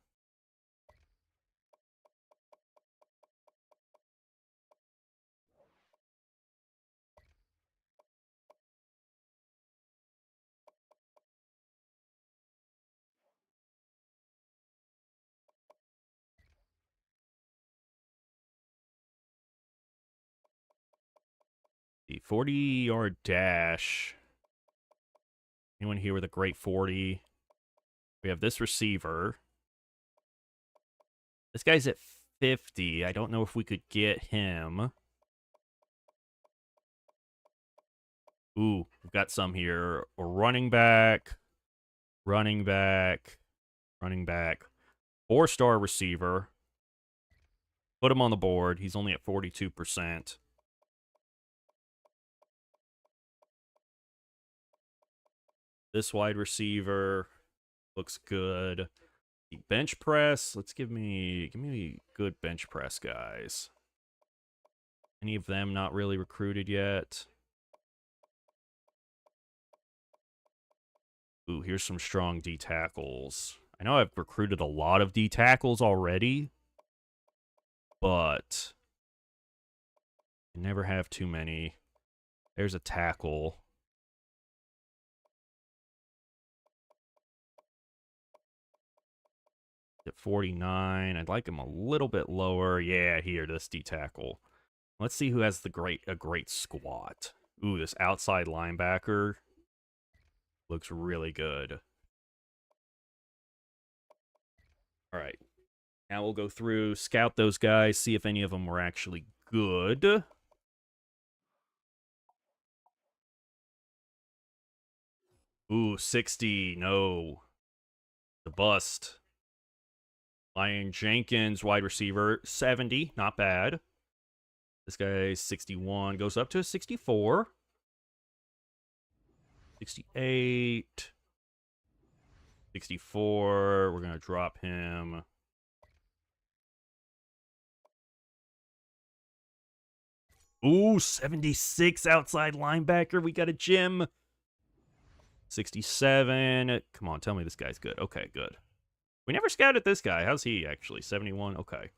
The 40-yard dash. Anyone here with a great 40? We have this receiver. This guy's at 50. I don't know if we could get him. Ooh, we've got some here. A running back. Running back. Running back. 4-star receiver. Put him on the board. He's only at 42%. This wide receiver looks good. The bench press. Let's give me good bench press guys. Any of them not really recruited yet? Ooh, here's some strong D tackles. I know I've recruited a lot of D tackles already, but I never have too many. There's a tackle. At 49. I'd like him a little bit lower. Yeah, here, this D tackle. Let's see who has a great squat. Ooh, this outside linebacker looks really good. All right. Now we'll go through, scout those guys, see if any of them were actually good. Ooh, 60. No. The bust. Ryan Jenkins, wide receiver, 70. Not bad. This guy, 61. Goes up to a 64. 68. 64. We're going to drop him. Ooh, 76 outside linebacker. We got a Jim. 67. Come on, tell me this guy's good. Okay, good. We never scouted this guy. How's he, actually? 71? Okay.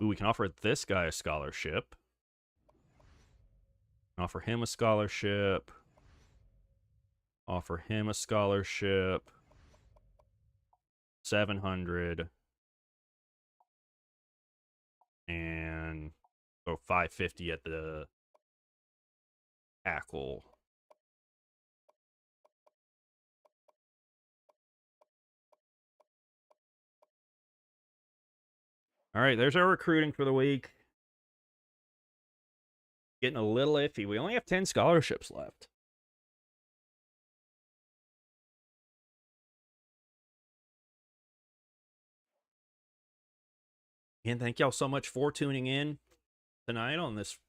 Ooh, we can offer this guy a scholarship. Offer him a scholarship. Offer him a scholarship. 700. And go 550 at the tackle. All right, there's our recruiting for the week. Getting a little iffy. We only have 10 scholarships left. And thank y'all so much for tuning in tonight on this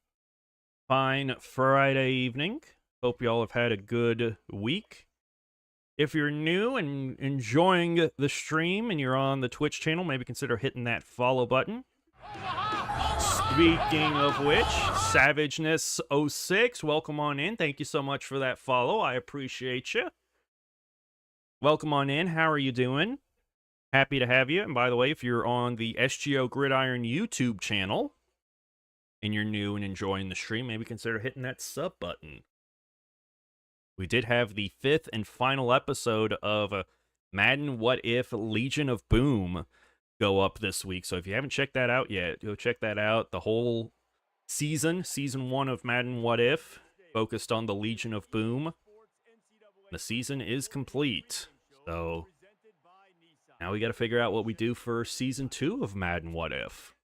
Fine Friday evening. Hope y'all have had a good week. If you're new and enjoying the stream and you're on the Twitch channel, maybe consider hitting that follow button. Speaking of which, Savageness06, welcome on in. Thank you so much for that follow. I appreciate you. Welcome on in. How are you doing? Happy to have you. And by the way, if you're on the SGO Gridiron YouTube channel and you're new and enjoying the stream, maybe consider hitting that sub button. We did have the 5th and final episode of Madden What If Legion of Boom go up this week. So if you haven't checked that out yet, go check that out. The whole season 1 of Madden What If, focused on the Legion of Boom. The season is complete. So now we got to figure out what we do for season 2 of Madden What If.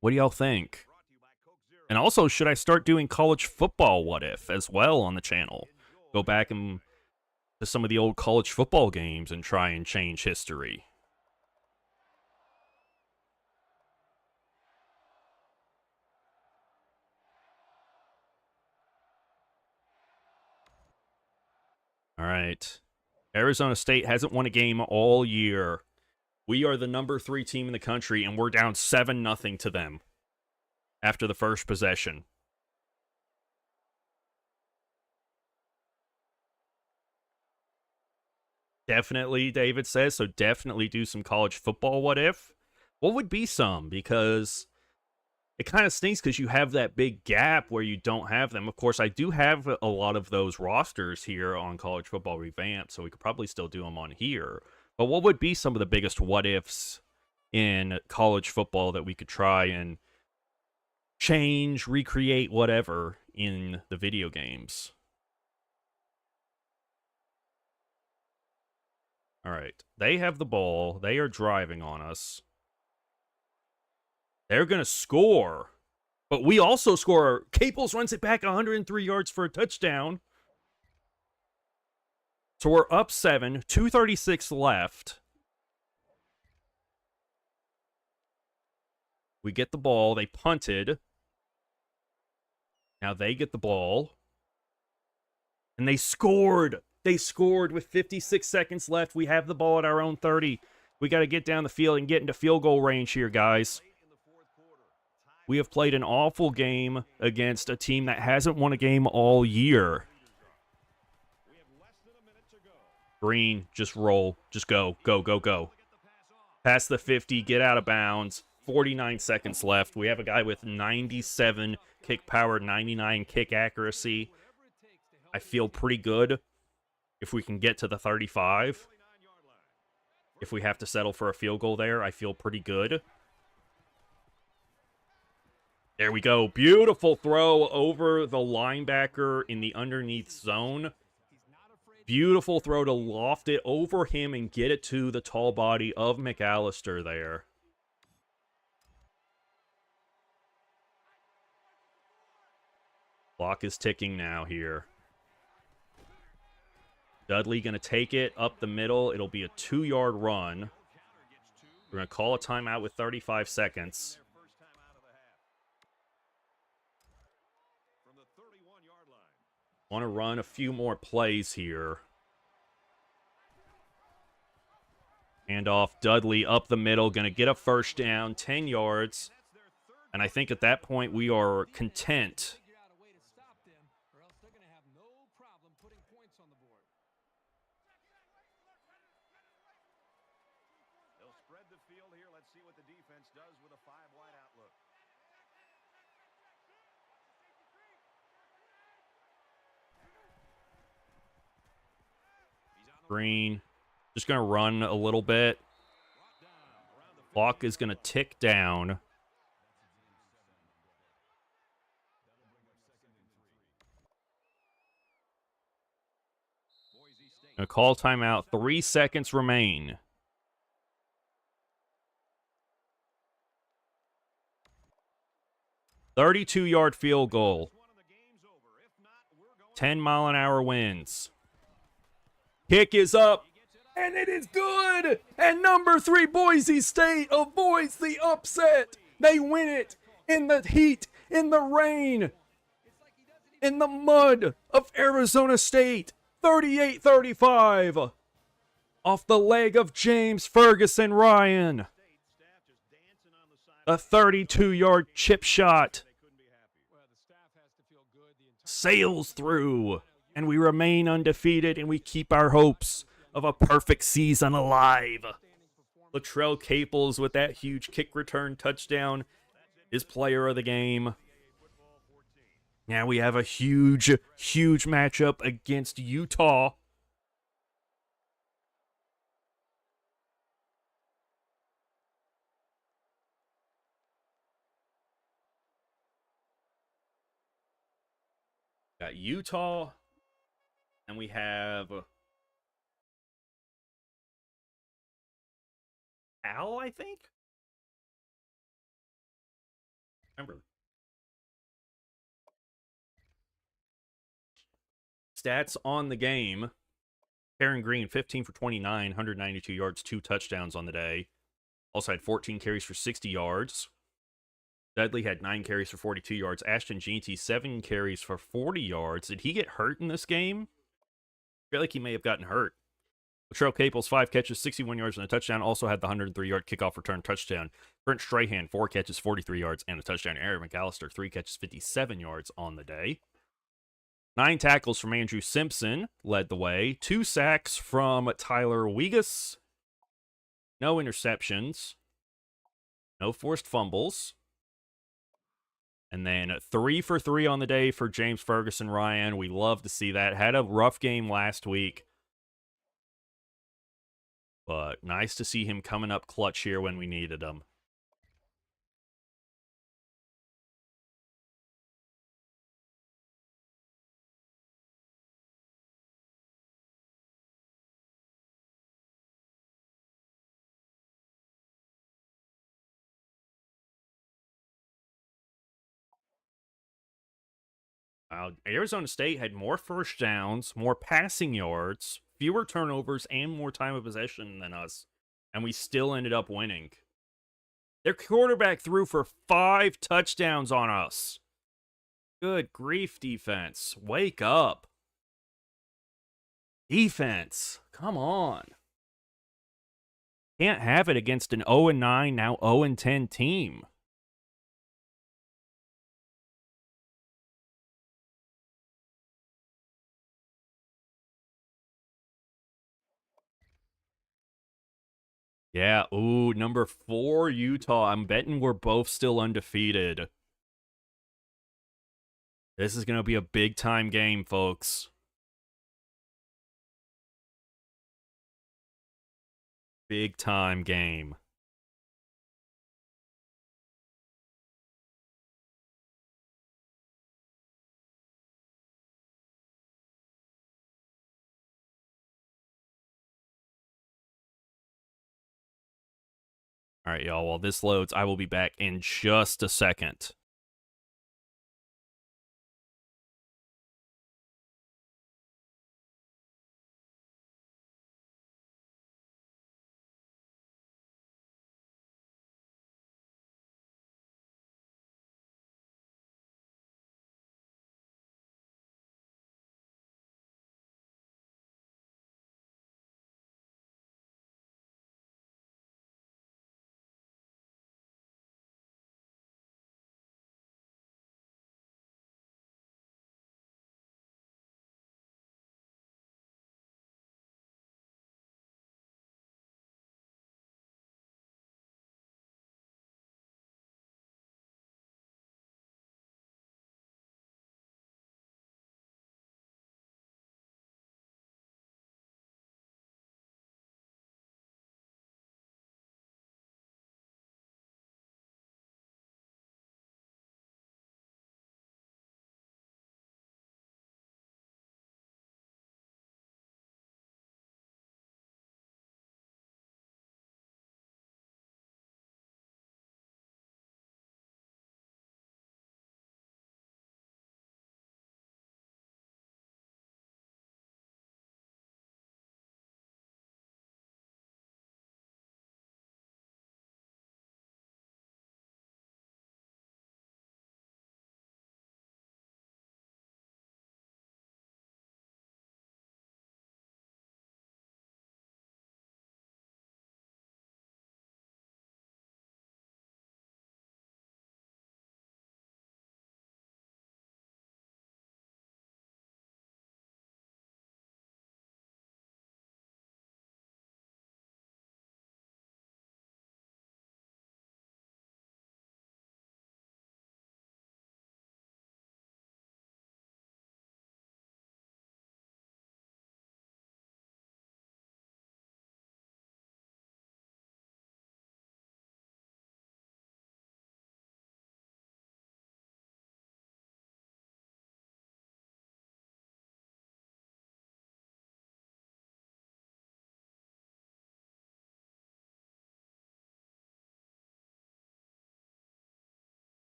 What do y'all think? And also, should I start doing college football What If as well on the channel? Go back and to some of the old college football games and try and change history. All right. Arizona State hasn't won a game all year. We are the number 3 team in the country, and we're down 7-0 to them after the first possession. Definitely, David says, so definitely do some college football What If. What would be some? Because it kind of stinks because you have that big gap where you don't have them. Of course, I do have a lot of those rosters here on College Football Revamped, so we could probably still do them on here. But what would be some of the biggest what ifs in college football that we could try and change, recreate, whatever in the video games? All right. They have the ball. They are driving on us. They're going to score. But we also score. Caples runs it back 103 yards for a touchdown. So we're up 7, 2:36 left. We get the ball. They punted. Now they get the ball. And they scored. They scored with 56 seconds left. We have the ball at our own 30. We got to get down the field and get into field goal range here, guys. We have played an awful game against a team that hasn't won a game all year. Green, just roll. Just go. Go, go, go. Past the 50, get out of bounds. 49 seconds left. We have a guy with 97 kick power, 99 kick accuracy. I feel pretty good if we can get to the 35. If we have to settle for a field goal there, I feel pretty good. There we go. Beautiful throw over the linebacker in the underneath zone. Beautiful throw to loft it over him and get it to the tall body of McAllister there. Clock is ticking now here. Dudley going to take it up the middle. It'll be a 2-yard run. We're going to call a timeout with 35 seconds. Want to run a few more plays here. Hand off Dudley up the middle. Going to get a first down, 10 yards. And I think at that point we are content. They'll spread the field here. Let's see what the defense does with a 5-wide outlook. Green. Just going to run a little bit. Clock is going to tick down. Going to call timeout. 3 seconds remain. 32-yard field goal. 10-mile-an-hour winds. Kick is up, and it is good! And number 3, Boise State avoids the upset. They win it in the heat in the rain, in the mud of Arizona State. 38-35 off the leg of James Ferguson Ryan. A 32-yard chip shot sails through, and we remain undefeated, and we keep our hopes of a perfect season alive. Latrell Caples with that huge kick return touchdown is player of the game. Now we have a huge matchup against Utah. Got Utah, and we have Al, I think? Remember. Stats on the game. Aaron Green, 15 for 29, 192 yards, 2 touchdowns on the day. Also had 14 carries for 60 yards. Dudley had 9 carries for 42 yards. Ashton Jeanty, 7 carries for 40 yards. Did he get hurt in this game? I feel like he may have gotten hurt. Latrell Caples, 5 catches, 61 yards, and a touchdown. Also had the 103-yard kickoff return touchdown. Brent Strahan, 4 catches, 43 yards, and a touchdown. Aaron McAllister, 3 catches, 57 yards on the day. 9 tackles from Andrew Simpson led the way. 2 sacks from Tyler Wegas. No interceptions. No forced fumbles. And then 3 for 3 on the day for James Ferguson Ryan. We love to see that. Had a rough game last week. But nice to see him coming up clutch here when we needed him. Arizona State had more first downs, more passing yards, fewer turnovers, and more time of possession than us. And we still ended up winning. Their quarterback threw for 5 touchdowns on us. Good grief, defense. Wake up. Defense. Come on. Can't have it against an 0-9, now 0-10 team. Yeah, ooh, number 4, Utah. I'm betting we're both still undefeated. This is going to be a big-time game, folks. Big-time game. All right, y'all. While this loads, I will be back in just a second.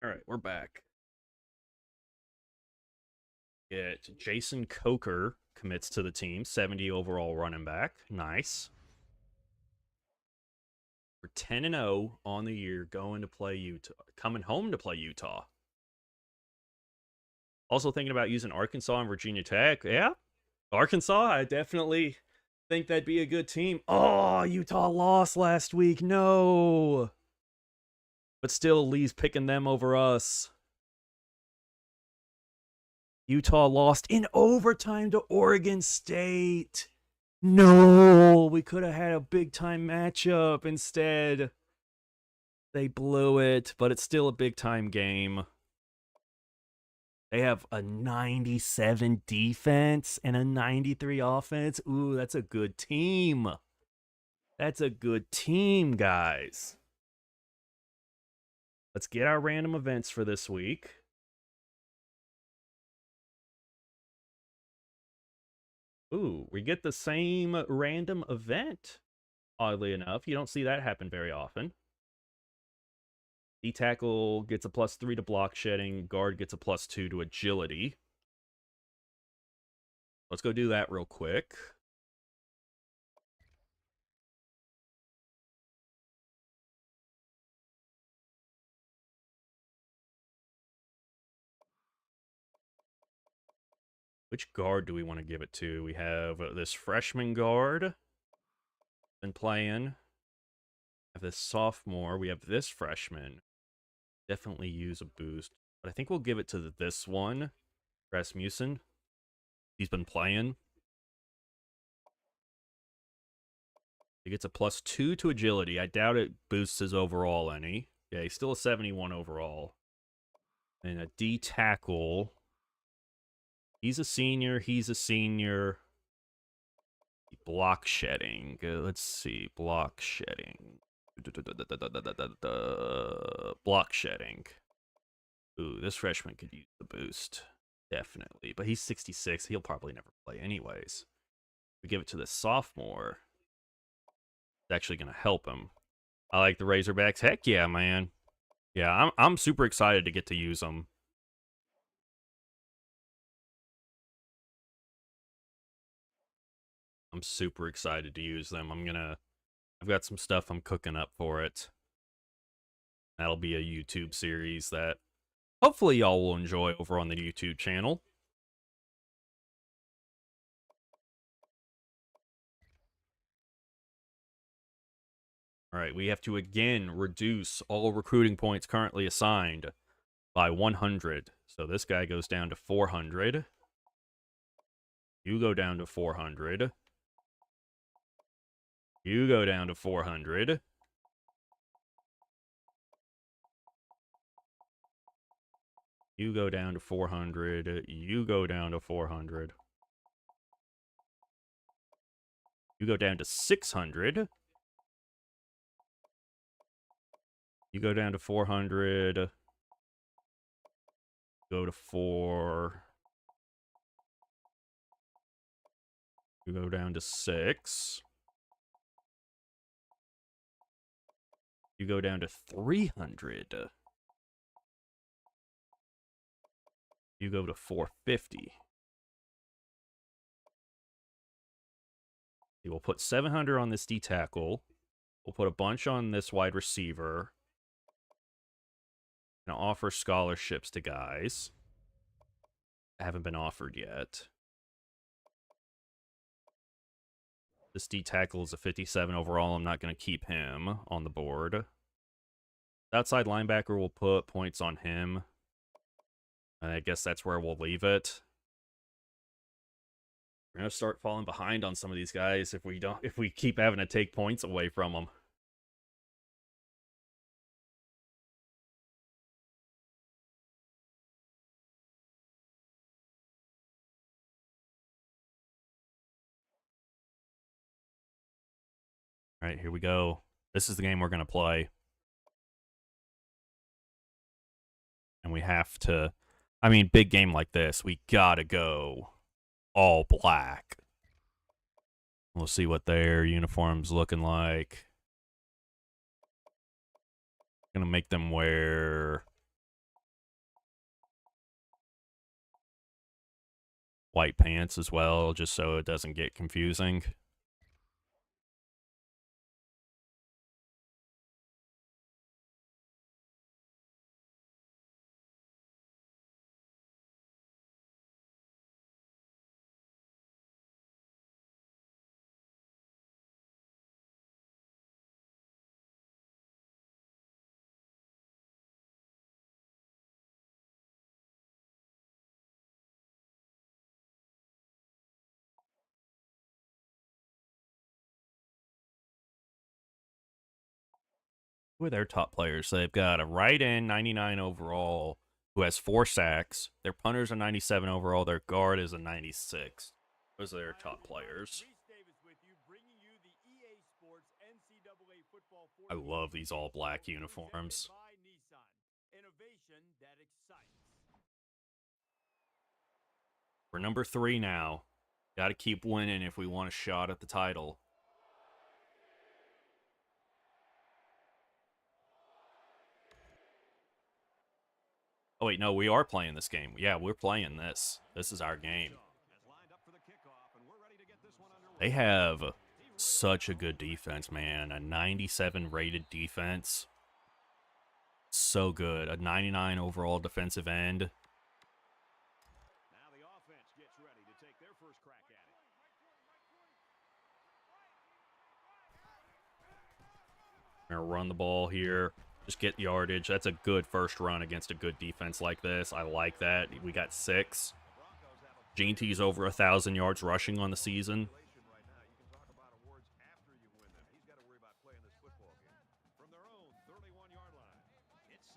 All right, we're back. Jason Coker commits to the team, 70 overall running back. Nice. We're 10-0 on the year, going to play Utah, coming home to play Utah. Also thinking about using Arkansas and Virginia Tech. Yeah, Arkansas, I definitely think that'd be a good team. Oh, Utah lost last week. No. But still, Lee's picking them over us. Utah lost in overtime to Oregon State. No, we could have had a big-time matchup instead. They blew it, but it's still a big-time game. They have a 97 defense and a 93 offense. Ooh, that's a good team. That's a good team, guys. Let's get our random events for this week. Ooh, we get the same random event. Oddly enough, you don't see that happen very often. D-tackle gets a +3 to block shedding. Guard gets a +2 to agility. Let's go do that real quick. Which guard do we want to give it to? We have this freshman guard been playing. Have this sophomore. We have this freshman. Definitely use a boost. But I think we'll give it to this one, Rasmussen. He's been playing. He gets a +2 to agility. I doubt it boosts his overall any. Yeah, he's still a 71 overall. And a D tackle. He's a senior. He's a senior. Block shedding. Let's see. Block shedding. Block shedding. Ooh, this freshman could use the boost. Definitely. But he's 66. He'll probably never play anyways. We give it to the sophomore. It's actually going to help him. I like the Razorbacks. Heck yeah, man. Yeah, I'm super excited to get to use them. I'm super excited to use them. I've got some stuff I'm cooking up for it. That'll be a YouTube series that hopefully y'all will enjoy over on the YouTube channel. All right, we have to again reduce all recruiting points currently assigned by 100. So this guy goes down to 400. You go down to 400. You go down to 400. You go down to 400. You go down to 400. You go down to 600. You go down to 400. Go to 4. You go down to 6. You go down to 300. You go to 450. We'll put 700 on this D tackle. We'll put a bunch on this wide receiver. And offer scholarships to guys that haven't been offered yet. This D tackle is a 57 overall. I'm not going to keep him on the board. Outside linebacker, we'll put points on him. And I guess that's where we'll leave it. We're going to start falling behind on some of these guys if we keep having to take points away from them. All right, here we go. This is the game we're going to play. And we have to, I mean, big game like this, we got to go all black. We'll see what their uniform's looking like. Gonna make them wear white pants as well, just so it doesn't get confusing. Who are their top players? So they've got a right end, 99 overall, who has 4 sacks. Their punter's a 97 overall. Their guard is a 96. Those are their top players. I love these all black uniforms. We're number 3 now. Got to keep winning if we want a shot at the title. Oh, wait, no, we are playing this game. Yeah, we're playing this. This is our game. They have such a good defense, man. A 97 rated defense. So good. A 99 overall defensive end. Now the offense gets ready to take their first crack at it. We're going to run the ball here. Just get yardage. That's a good first run against a good defense like this. I like that. We got 6. Ginty's over 1,000 yards rushing on the season.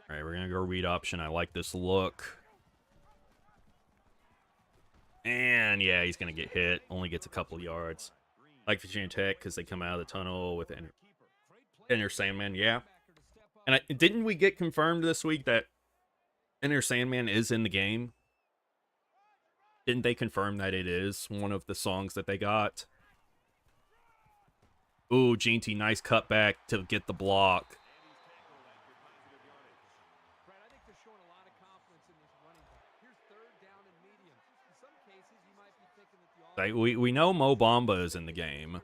All right, we're going to go read option. I like this look. And, yeah, he's going to get hit. Only gets a couple yards. Like Virginia Tech because they come out of the tunnel with Enter Sandman. Yeah. And didn't we get confirmed this week that Enter Sandman is in the game? Didn't they confirm that it is one of the songs that they got? Ooh, Ginty, nice cutback to get the block. We know Mo Bamba is in the game.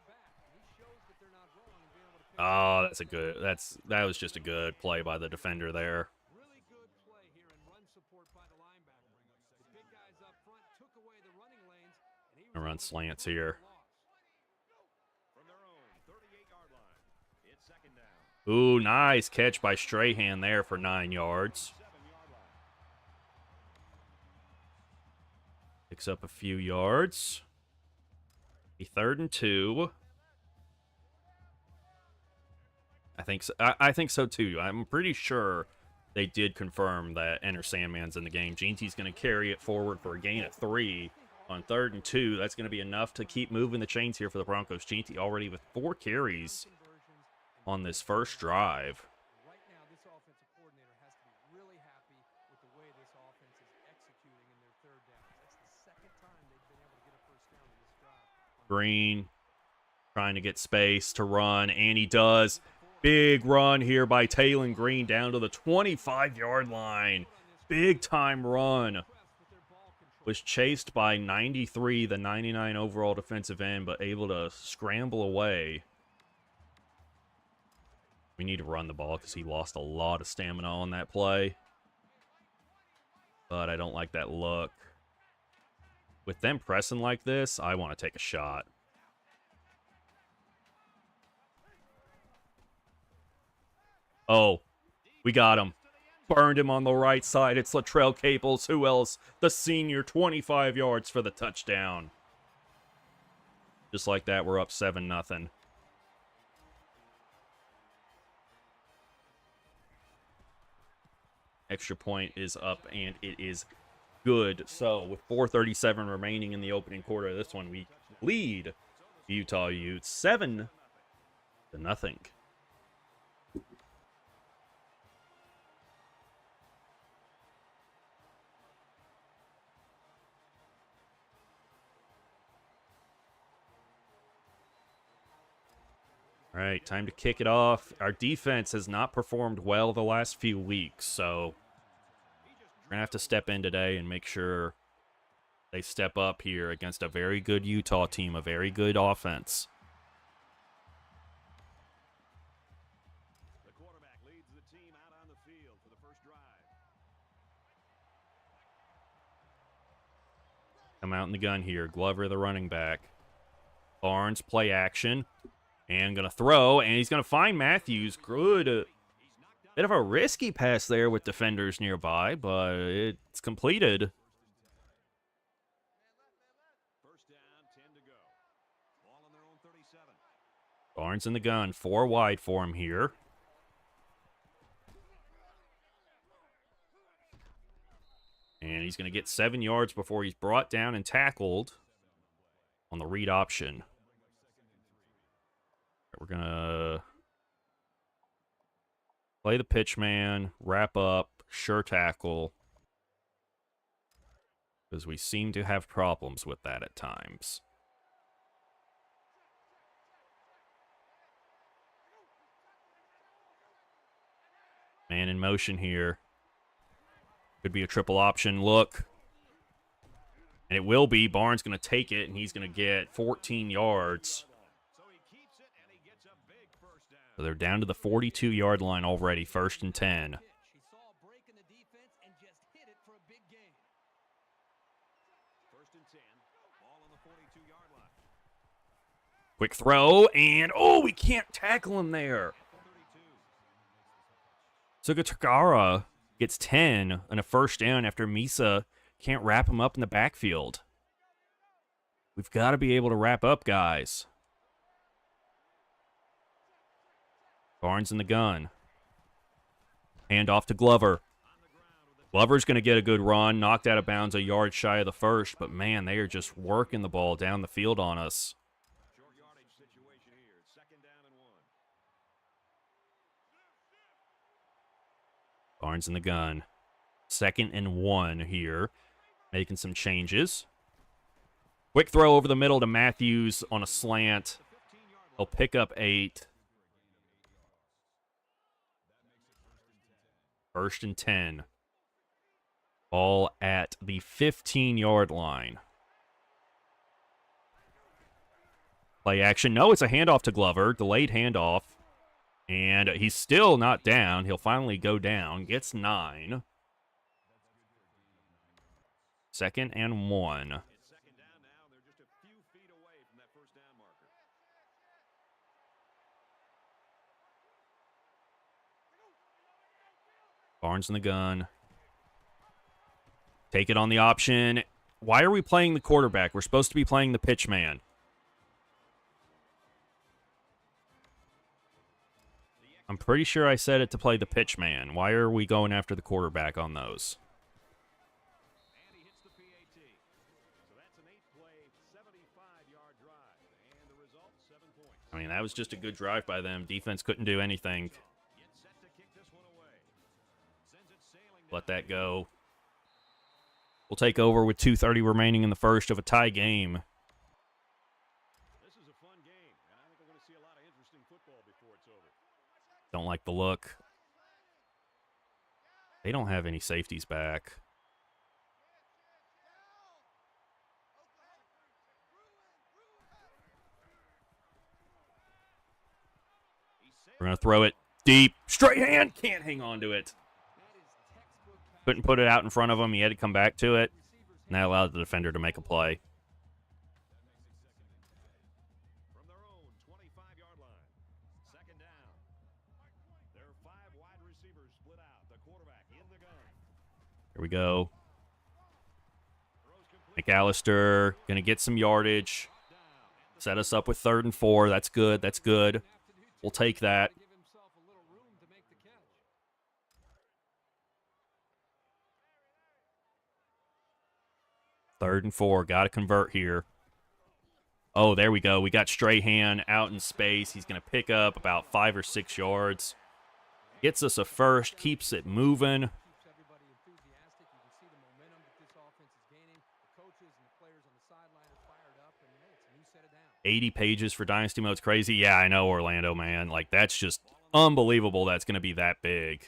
Oh, that's a good. That was just a good play by the defender there. Gonna run slants here. Ooh, nice catch by Strahan there for 9 yards. Picks up a few yards. A 3rd and 2. I think so. I think so too. I'm pretty sure they did confirm that Enter Sandman's in the game. Ginty's going to carry it forward for a gain of 3 on 3rd and 2. That's going to be enough to keep moving the chains here for the Broncos. Ginty already with 4 carries on this first drive. Right now, this offensive coordinator has to be really happy with the way this offense is executing in their 3rd downs. That's the 2nd time they've been able to get a first down in this drive. Green trying to get space to run, and he does. Big run here by Taylon Green down to the 25-yard line. Big time run. Was chased by 93, the 99 overall defensive end, but able to scramble away. We need to run the ball because he lost a lot of stamina on that play. But I don't like that look. With them pressing like this, I want to take a shot. Oh, we got him. Burned him on the right side. It's Latrell Caples. Who else? The senior, 25 yards for the touchdown. Just like that, we're up 7-0. Extra point is up, and it is good. So, with 4:37 remaining in the opening quarter of this one, we lead Utah Utes 7-0. All right, time to kick it off. Our defense has not performed well the last few weeks, so we're going to have to step in today and make sure they step up here against a very good Utah team, a very good offense. The quarterback leads the team out on the field for the first drive. Come out in the gun here. Glover, the running back. Barnes, play action. And going to throw, and he's going to find Matthews. Good. Bit of a risky pass there with defenders nearby, but it's completed. First down, 10 to go. Ball on their own 37. Barnes in the gun. 4 wide for him here. And he's going to get 7 yards before he's brought down and tackled on the read option. We're going to play the pitch man, wrap up, sure tackle. Because we seem to have problems with that at times. Man in motion here. Could be a triple option look. And it will be. Barnes going to take it, and he's going to get 14 yards. So they're down to the 42-yard line already, 1st and 10. He saw a break in the defense and just hit it for a big gain. First and 10. Ball on the 42-yard line. Quick throw, and oh, we can't tackle him there. Sugatagara gets 10 and a first down after Misa can't wrap him up in the backfield. We've got to be able to wrap up, guys. Barnes in the gun. Hand off to Glover. Glover's going to get a good run. Knocked out of bounds a yard shy of the first, but man, they are just working the ball down the field on us. Short yardage situation here. Second down and 1. Barnes in the gun. 2nd and 1 here. Making some changes. Quick throw over the middle to Matthews on a slant. He'll pick up 8. 1st and 10. Ball at the 15-yard line. Play action. No, it's a handoff to Glover. Delayed handoff. And he's still not down. He'll finally go down. Gets 9. 2nd and 1. It's second down now. They're just a few feet away from that first down marker. Barnes in the gun. Take it on the option. Why are we playing the quarterback? We're supposed to be playing the pitch man. I'm pretty sure I said it to play the pitch man. Why are we going after the quarterback on those? And he hits the PAT. So that's an 8-play, 75-yard drive. And the result, 7 points. I mean, that was just a good drive by them. Defense couldn't do anything. Get set to kick this one away. Sends it sailing. Let that go. We'll take over with 2:30 remaining in the first of a tie game. This is a fun game, and I think we're going to see a lot of interesting football before it's over. Don't like the look. They don't have any safeties back. We're going to throw it deep. Straight hand. Can't hang on to it. Couldn't put it out in front of him. He had to come back to it. And that allowed the defender to make a play. From their own 25-yard line. Second down. There are 5 wide receivers split out. The quarterback in the gun. Here we go. McAllister going to get some yardage. Set us up with 3rd and 4. That's good. That's good. We'll take that. Give himself a little room to make the catch. 3rd and 4. Got to convert here. Oh, there we go. We got Strahan out in space. He's going to pick up about 5 or 6 yards. Gets us a first. Keeps it moving. Keeps everybody enthusiastic. You can see the momentum that this offense is gaining. The coaches and the players on the sideline are fired up, and hey, it's a new set of downs. 80 pages for Dynasty Mode's crazy. Yeah, I know, Orlando, man. Like, that's just unbelievable that's going to be that big.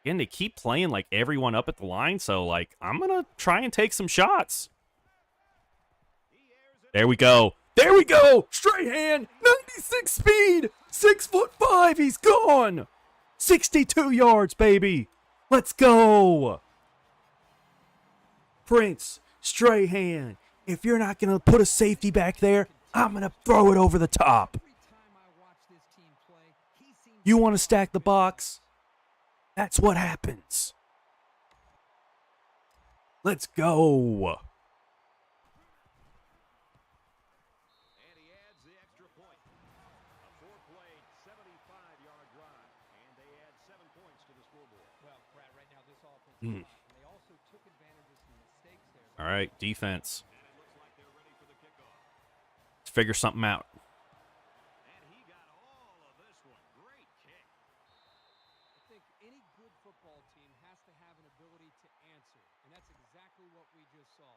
Again, they keep playing, like, everyone up at the line, so, like, I'm going to try and take some shots. There we go. There we go. Straight hand. 96 speed. 6'5". He's gone. 62 yards, baby. Let's go. Prince, straight hand. If you're not going to put a safety back there, I'm going to throw it over the top. You want to stack the box? That's what happens. Let's go. And he adds the extra point. A 4-play, 75-yard drive. And they add 7 points to the scoreboard. Well, Brad, right now this offense is hot, and they also took advantage of some mistakes there. All right, defense. And it looks like they're ready for the kickoff. Let's figure something out. And he got all of this one. Great kick. I think any good football team has to have an ability to answer, and that's exactly what we just saw.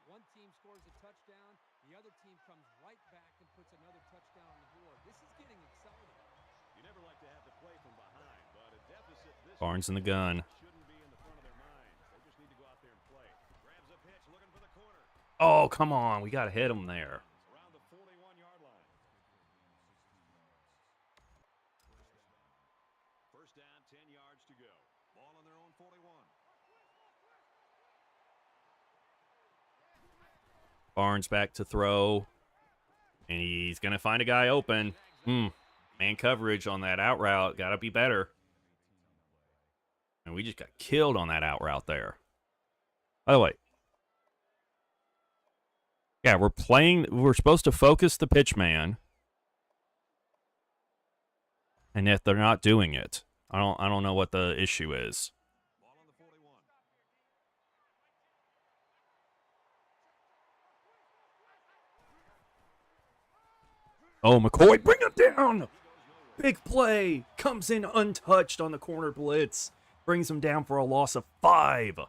One team scores a touchdown, the other team comes right back and puts another touchdown on the board. This is getting exciting. You never like to have to play from behind, but a deficit this Barnes in the gun. shouldn't be in the front of their minds. They just need to go out there and play. Grabs a pitch, looking for the corner. Oh, come on. We got to hit him there. Around the 41-yard line. First down, 10 yards to go. Ball on their own 41. Barnes back to throw. And he's going to find a guy open. Man coverage on that out route. Got to be better. And we just got killed on that out route there. By the way. Yeah, we're supposed to focus the pitch man. And yet they're not doing it. I don't know what the issue is. Ball on the 41. Oh, McCoy, bring him down! Big play. Comes in untouched on the corner blitz. Brings him down for a loss of 5.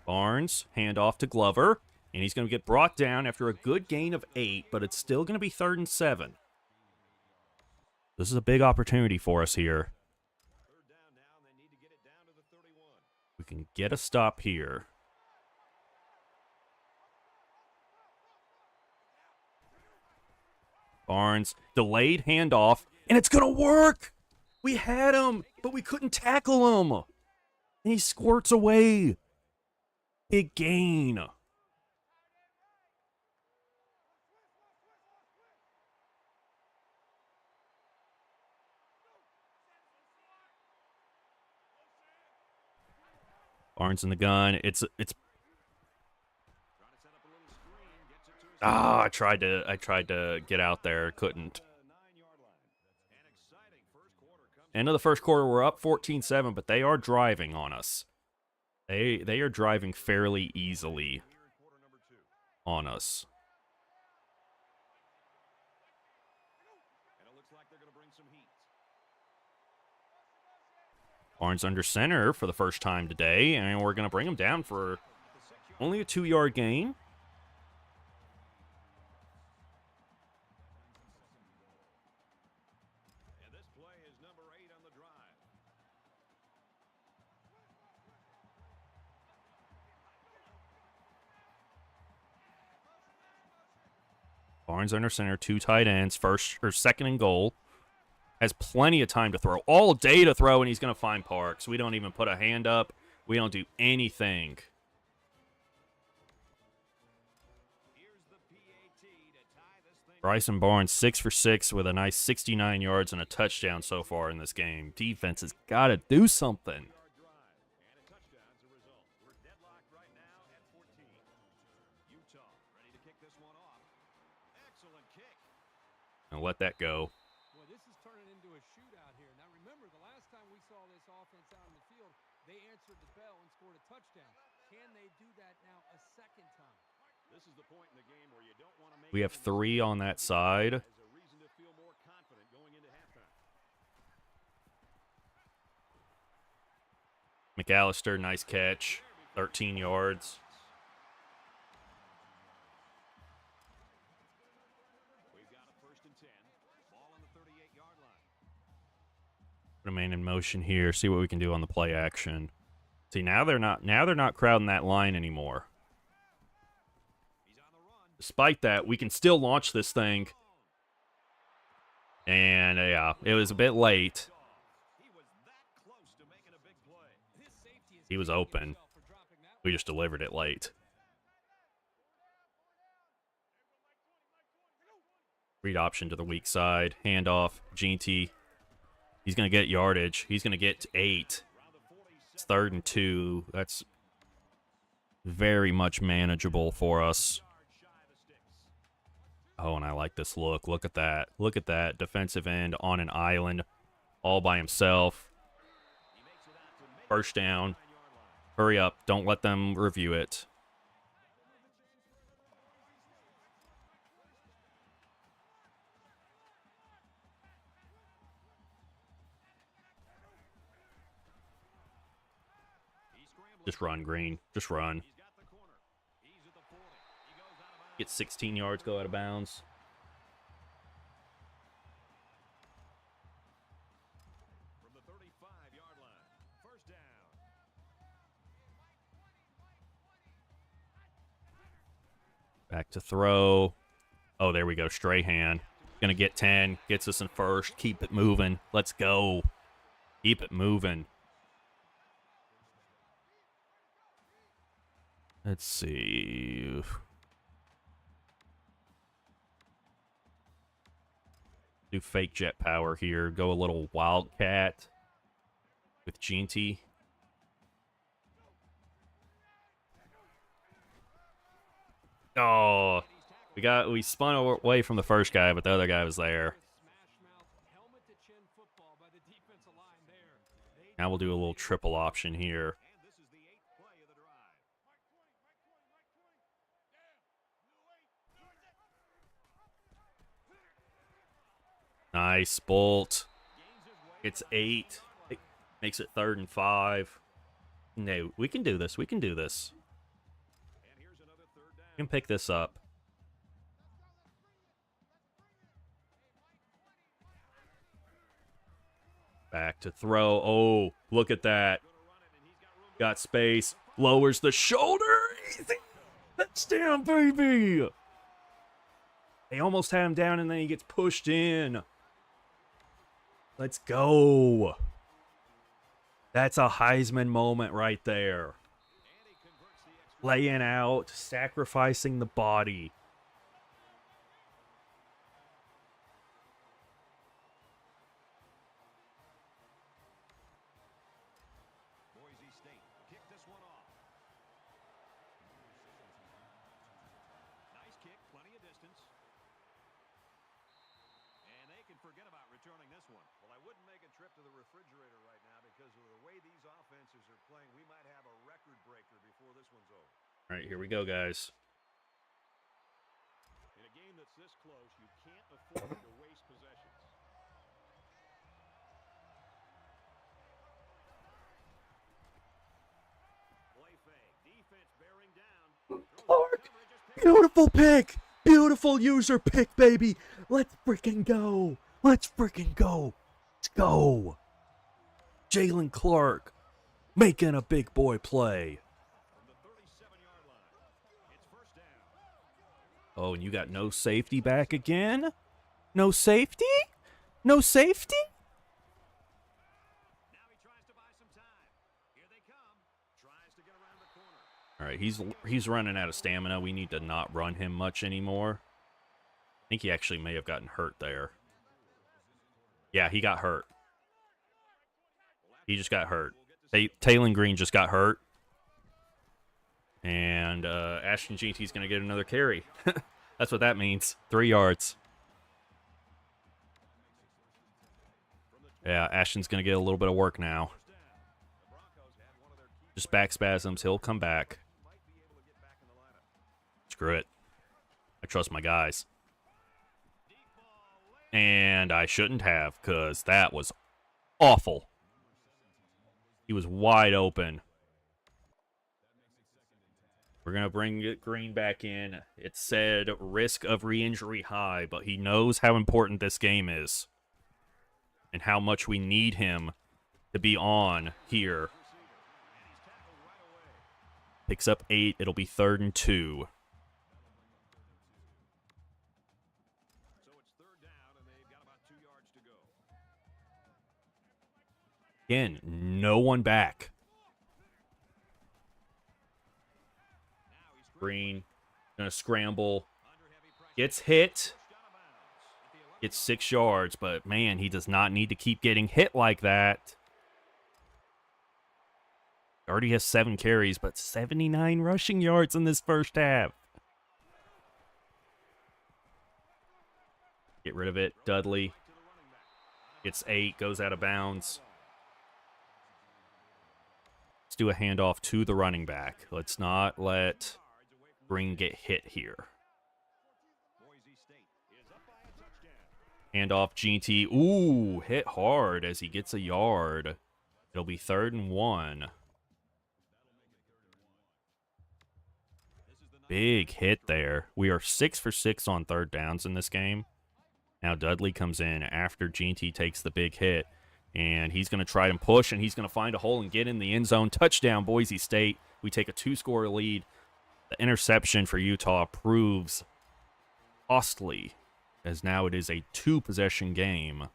Barnes, handoff to Glover. And he's going to get brought down after a good gain of 8, but it's still going to be 3rd and 7. This is a big opportunity for us here. Third down now, and they need to get it down to the 31. We can get a stop here. Barnes, delayed handoff, and it's going to work! We had him, but we couldn't tackle him. And he squirts away. Big gain. Barnes in the gun. It's Trying to set up a little screen, gets it to his I tried to get out there, couldn't. 9-yard line. An exciting first quarter comes. End of the first quarter, we're up 14-7, but they are driving on us. They are driving fairly easily Here in quarter number 2. on us. And it looks like they're going to bring some heat. Barnes under center for the first time today, and we're going to bring him down for only a 2-yard gain. And this play is number 8 on the drive. Barnes under center, 2 tight ends, first or second and goal. Has plenty of time to throw, all day to throw, and he's going to find Parks. We don't even put a hand up. We don't do anything. Here's the PAT to tie this thing. Bryson Barnes, 6 for 6 with a nice 69 yards and a touchdown so far in this game. Defense has got to do something. Yard drive. And a touchdown as a result. We're deadlocked right now at 14. Utah ready to kick this one off. Excellent kick. And let that go. Boy, this is turning into a shootout here. Now remember, the last time we saw this offense out in the field, they answered the bell and scored a touchdown. Can they do that now a second time? This is the point in the game where you don't want to make We have 3 on that side. as a reason to feel more confident going into halftime. McAllister, nice catch. 13 yards. We've got a 1st and 10. Ball on the 38-yard line. Put a man in motion here. See what we can do on the play action. See, now they're not crowding that line anymore. Despite that, we can still launch this thing. And yeah, it was a bit late. He was open. We just delivered it late. Read option to the weak side. Handoff. Ginty. He's going to get yardage. He's going to get 8. It's 3rd and 2. That's very much manageable for us. Oh, and I like this look. Look at that. Look at that. Defensive end on an island all by himself. First down. Hurry up. Don't let them review it. Just run, Green. Just run. Get 16 yards, go out of bounds. From the 35-yard line. First down. Back to throw. Oh, there we go. Strahan. Gonna get 10. Gets us in first. Keep it moving. Let's go. Keep it moving. Let's see. Do fake jet power here. Go a little wildcat with Ginty. Oh, we spun away from the first guy, but the other guy was there. Now we'll do a little triple option here. Nice, Bolt. It's 8. It makes it 3rd and 5. No, we can do this. We can do this. We can pick this up. Back to throw. Oh, look at that. Got space. Lowers the shoulder. Easy. Touchdown, baby. They almost had him down, and then he gets pushed in. Let's go. That's a Heisman moment right there. Laying out, sacrificing the body. Boise State kick this one off. Nice kick, plenty of distance. And they can forget about returning this one. Well, I wouldn't make a trip to the refrigerator right now because of the way these offenses are playing. We might have a record breaker before this one's over. All right, here we go, guys. In a game that's this close, you can't afford to waste possessions. Play fake. Defense bearing down. Clark, beautiful pick. Beautiful user pick, baby. Let's freaking go. Let's freaking go. Let's go. Jalen Clark making a big boy play. From the 37-yard line. It's first down. Oh, and you got no safety back again? No safety? No safety? Now he tries to buy some time. Here they come. Tries to get around the corner. All right, he's running out of stamina. We need to not run him much anymore. I think he actually may have gotten hurt there. Yeah, he got hurt. He just got hurt. Taylon Green just got hurt. And Ashton Ginty's going to get another carry. That's what that means. 3 yards. Yeah, Ashton's going to get a little bit of work now. Just back spasms. He'll come back. Screw it. I trust my guys. And I shouldn't have, because that was awful. He was wide open. We're going to bring Green back in. It said risk of re-injury high, but he knows how important this game is. and how much we need him to be on here. Picks up 8. It'll be 3rd and 2. So it's 3rd down, and they've got about 2 yards to go. Again, no one back. Green gonna scramble. Gets hit. Gets 6 yards, but man, he does not need to keep getting hit like that. Already has 7 carries, but 79 rushing yards in this first half. Get rid of it. Dudley gets 8, goes out of bounds. Let's do a handoff to the running back. Let's not let Green get hit here. Handoff, GT. Ooh, hit hard as he gets a yard. It'll be 3rd and 1. Big hit there. We are 6 for 6 on 3rd downs in this game. Now Dudley comes in after GT takes the big hit. And he's going to try and push, and he's going to find a hole and get in the end zone. Touchdown, Boise State. We take a 2-score lead. The interception for Utah proves costly, as now it is a 2-possession game.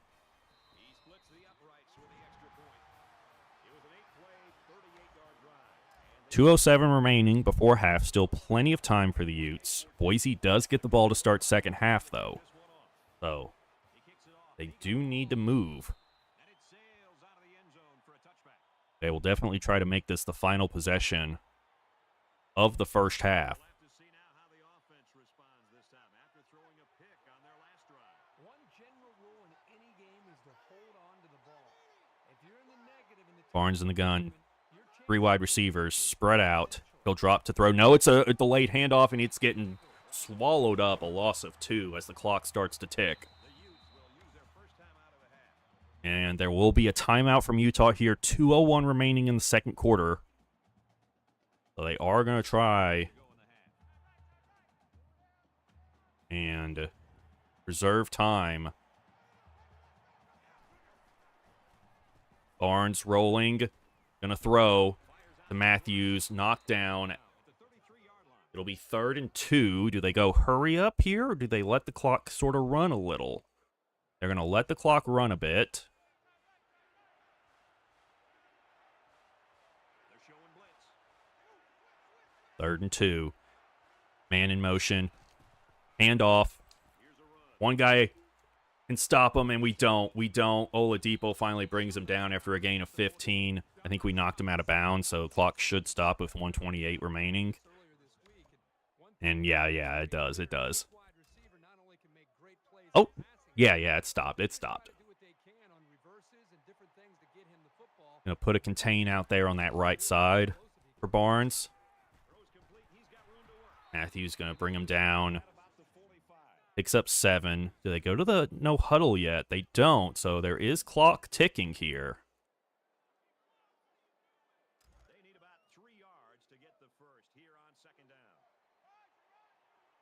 2:07 remaining before half. Still plenty of time for the Utes. Boise does get the ball to start second half, though. So they do need to move. They will definitely try to make this the final possession of the first half. Barnes in the gun. 3 wide receivers spread out. He'll drop to throw. No, it's a delayed handoff, and it's getting swallowed up. A loss of 2 as the clock starts to tick. And there will be a timeout from Utah here. 2:01 remaining in the second quarter. So they are going to try and reserve time. Barnes rolling. Going to throw to Matthews. Knocked down. It'll be 3rd and 2. Do they go hurry up here, or do they let the clock sort of run a little? They're going to let the clock run a bit. Third and 2. Man in motion. Handoff. One guy can stop him, and we don't. Oladipo finally brings him down after a gain of 15. I think we knocked him out of bounds, so the clock should stop with 1:28 remaining. And yeah, it does. Oh, yeah, it stopped. Gonna put a contain out there on that right side for Barnes. Matthews gonna bring him down. Picks up 7. Do they go to the no huddle yet? They don't, so there is clock ticking here. They need about 3 yards to get the first here on 2nd down.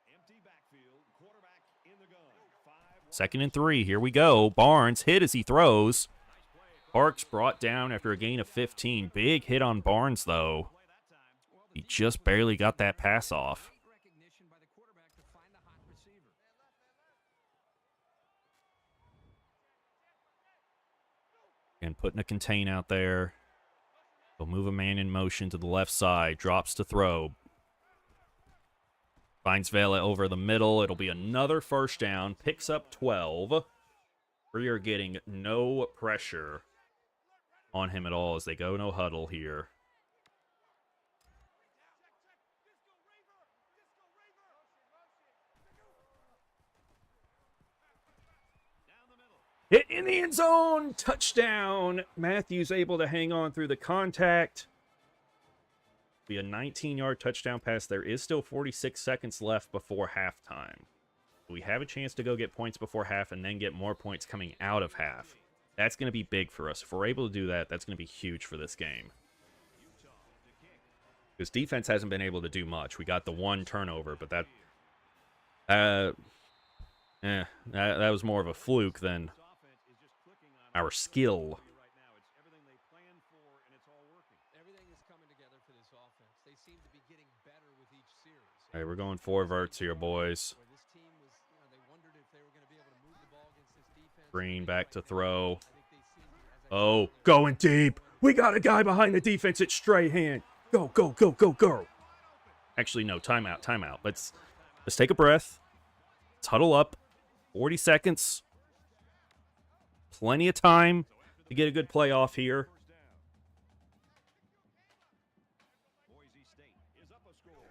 Empty backfield, quarterback in the gun. 2nd and 3, here we go. Barnes hit as he throws. Parks brought down after a gain of 15. Big hit on Barnes, though. He just barely got that pass off. And putting a contain out there. They'll move a man in motion to the left side. Drops to throw. Finds Vela over the middle. It'll be another first down. Picks up 12. We are getting no pressure on him at all as they go no huddle here. Hit in the end zone. Touchdown. Matthews able to hang on through the contact. Be a 19-yard touchdown pass. There is still 46 seconds left before halftime. We have a chance to go get points before half and then get more points coming out of half. That's going to be big for us. If we're able to do that, that's going to be huge for this game. Because defense hasn't been able to do much. We got the 1 turnover, but that was more of a fluke than our skill. Everything is coming together for this offense. They seem to be getting better with each series. All right, we're going 4 verts here, boys. Where this team was, they wondered if they were going to be able to move the ball against this defense. Green back to throw. I think they seem, Oh, going deep. We got a guy behind the defense at Strahan. Go, go, go, go, go. Actually, no, timeout, timeout. Let's take a breath. Let's huddle up. 40 seconds. Plenty of time to get a good play off here. Boise State is up a score.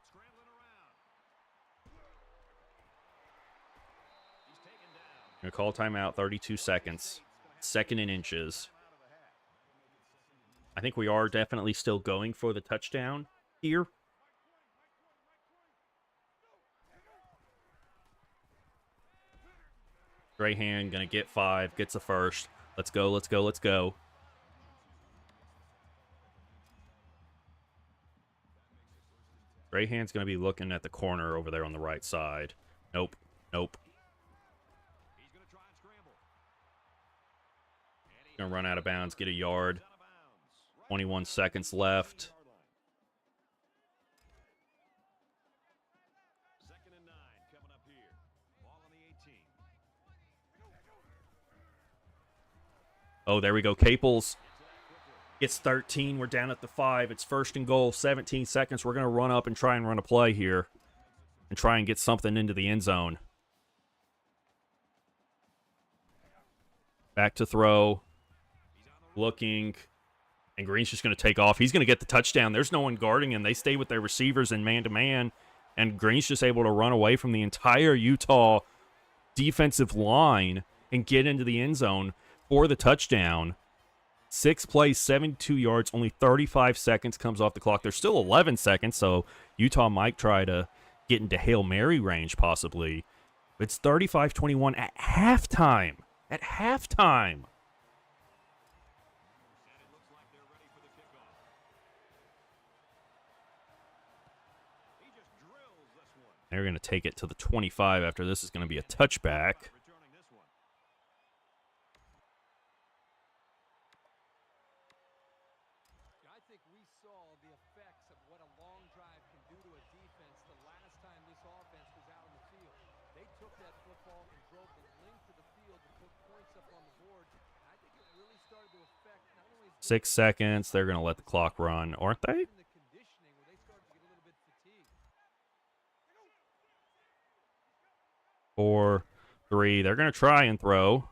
Scrambling around. He's taken down. Gonna call timeout, 32 seconds. 2nd and inches. I think we are definitely still going for the touchdown here. Strahan gonna get 5, gets a first. Let's go, let's go, let's go. Strahan's gonna be looking at the corner over there on the right side. Nope, nope. He's going to try and scramble. Gonna run out of bounds, get a yard. 21 seconds left. 2nd and 9 coming up here. Ball on the 18. Oh, there we go. Caples gets 13. We're down at the 5. It's 1st and goal. 17 seconds. We're going to run up and try and run a play here. And try and get something into the end zone. Back to throw. Looking. And Green's just going to take off. He's going to get the touchdown. There's no one guarding him. They stay with their receivers in man-to-man. And Green's just able to run away from the entire Utah defensive line and get into the end zone for the touchdown. 6 plays, 72 yards, only 35 seconds comes off the clock. There's still 11 seconds, so Utah might try to get into Hail Mary range possibly. It's 35-21 at halftime. At halftime. They're going to take it to the 25 after this is going to be a touchback. Returning this one. I think we saw the effects of what a long drive can do to a defense the last time this offense was out on the field. They took that football and drove the length of the field to put points up on the board. I think it really started to affect not only 6 seconds. They're going to let the clock run, aren't they? the conditioning where they started to get a little bit fatigued. 4, 3. They're going to try and throw.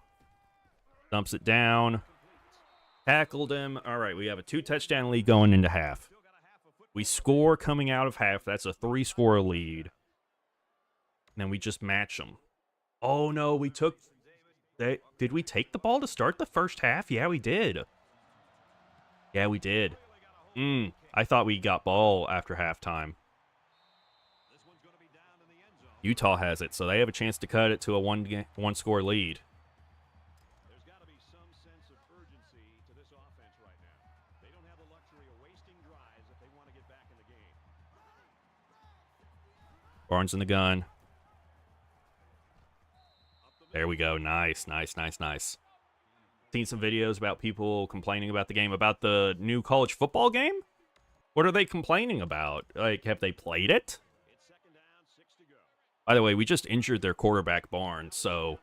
Dumps it down. Tackled him. All right, we have a 2-touchdown lead going into half. We score coming out of half. That's a 3-score lead. And then we just match them. Oh, no, we took... Did we take the ball to start the first half? Yeah, we did. Yeah, we did. I thought we got ball after halftime. Utah has it, so they have a chance to cut it to a one-score lead. There's got to be some sense of urgency to this offense right now. They don't have the luxury of wasting drives if they want to get back in the game. Barnes in the gun. There we go. Nice, nice, nice, nice. Seen some videos about people complaining about the game, about the new college football game? What are they complaining about? Like, have they played it? It's 2nd down, 6 to go. By the way, we just injured their quarterback, Barnes, so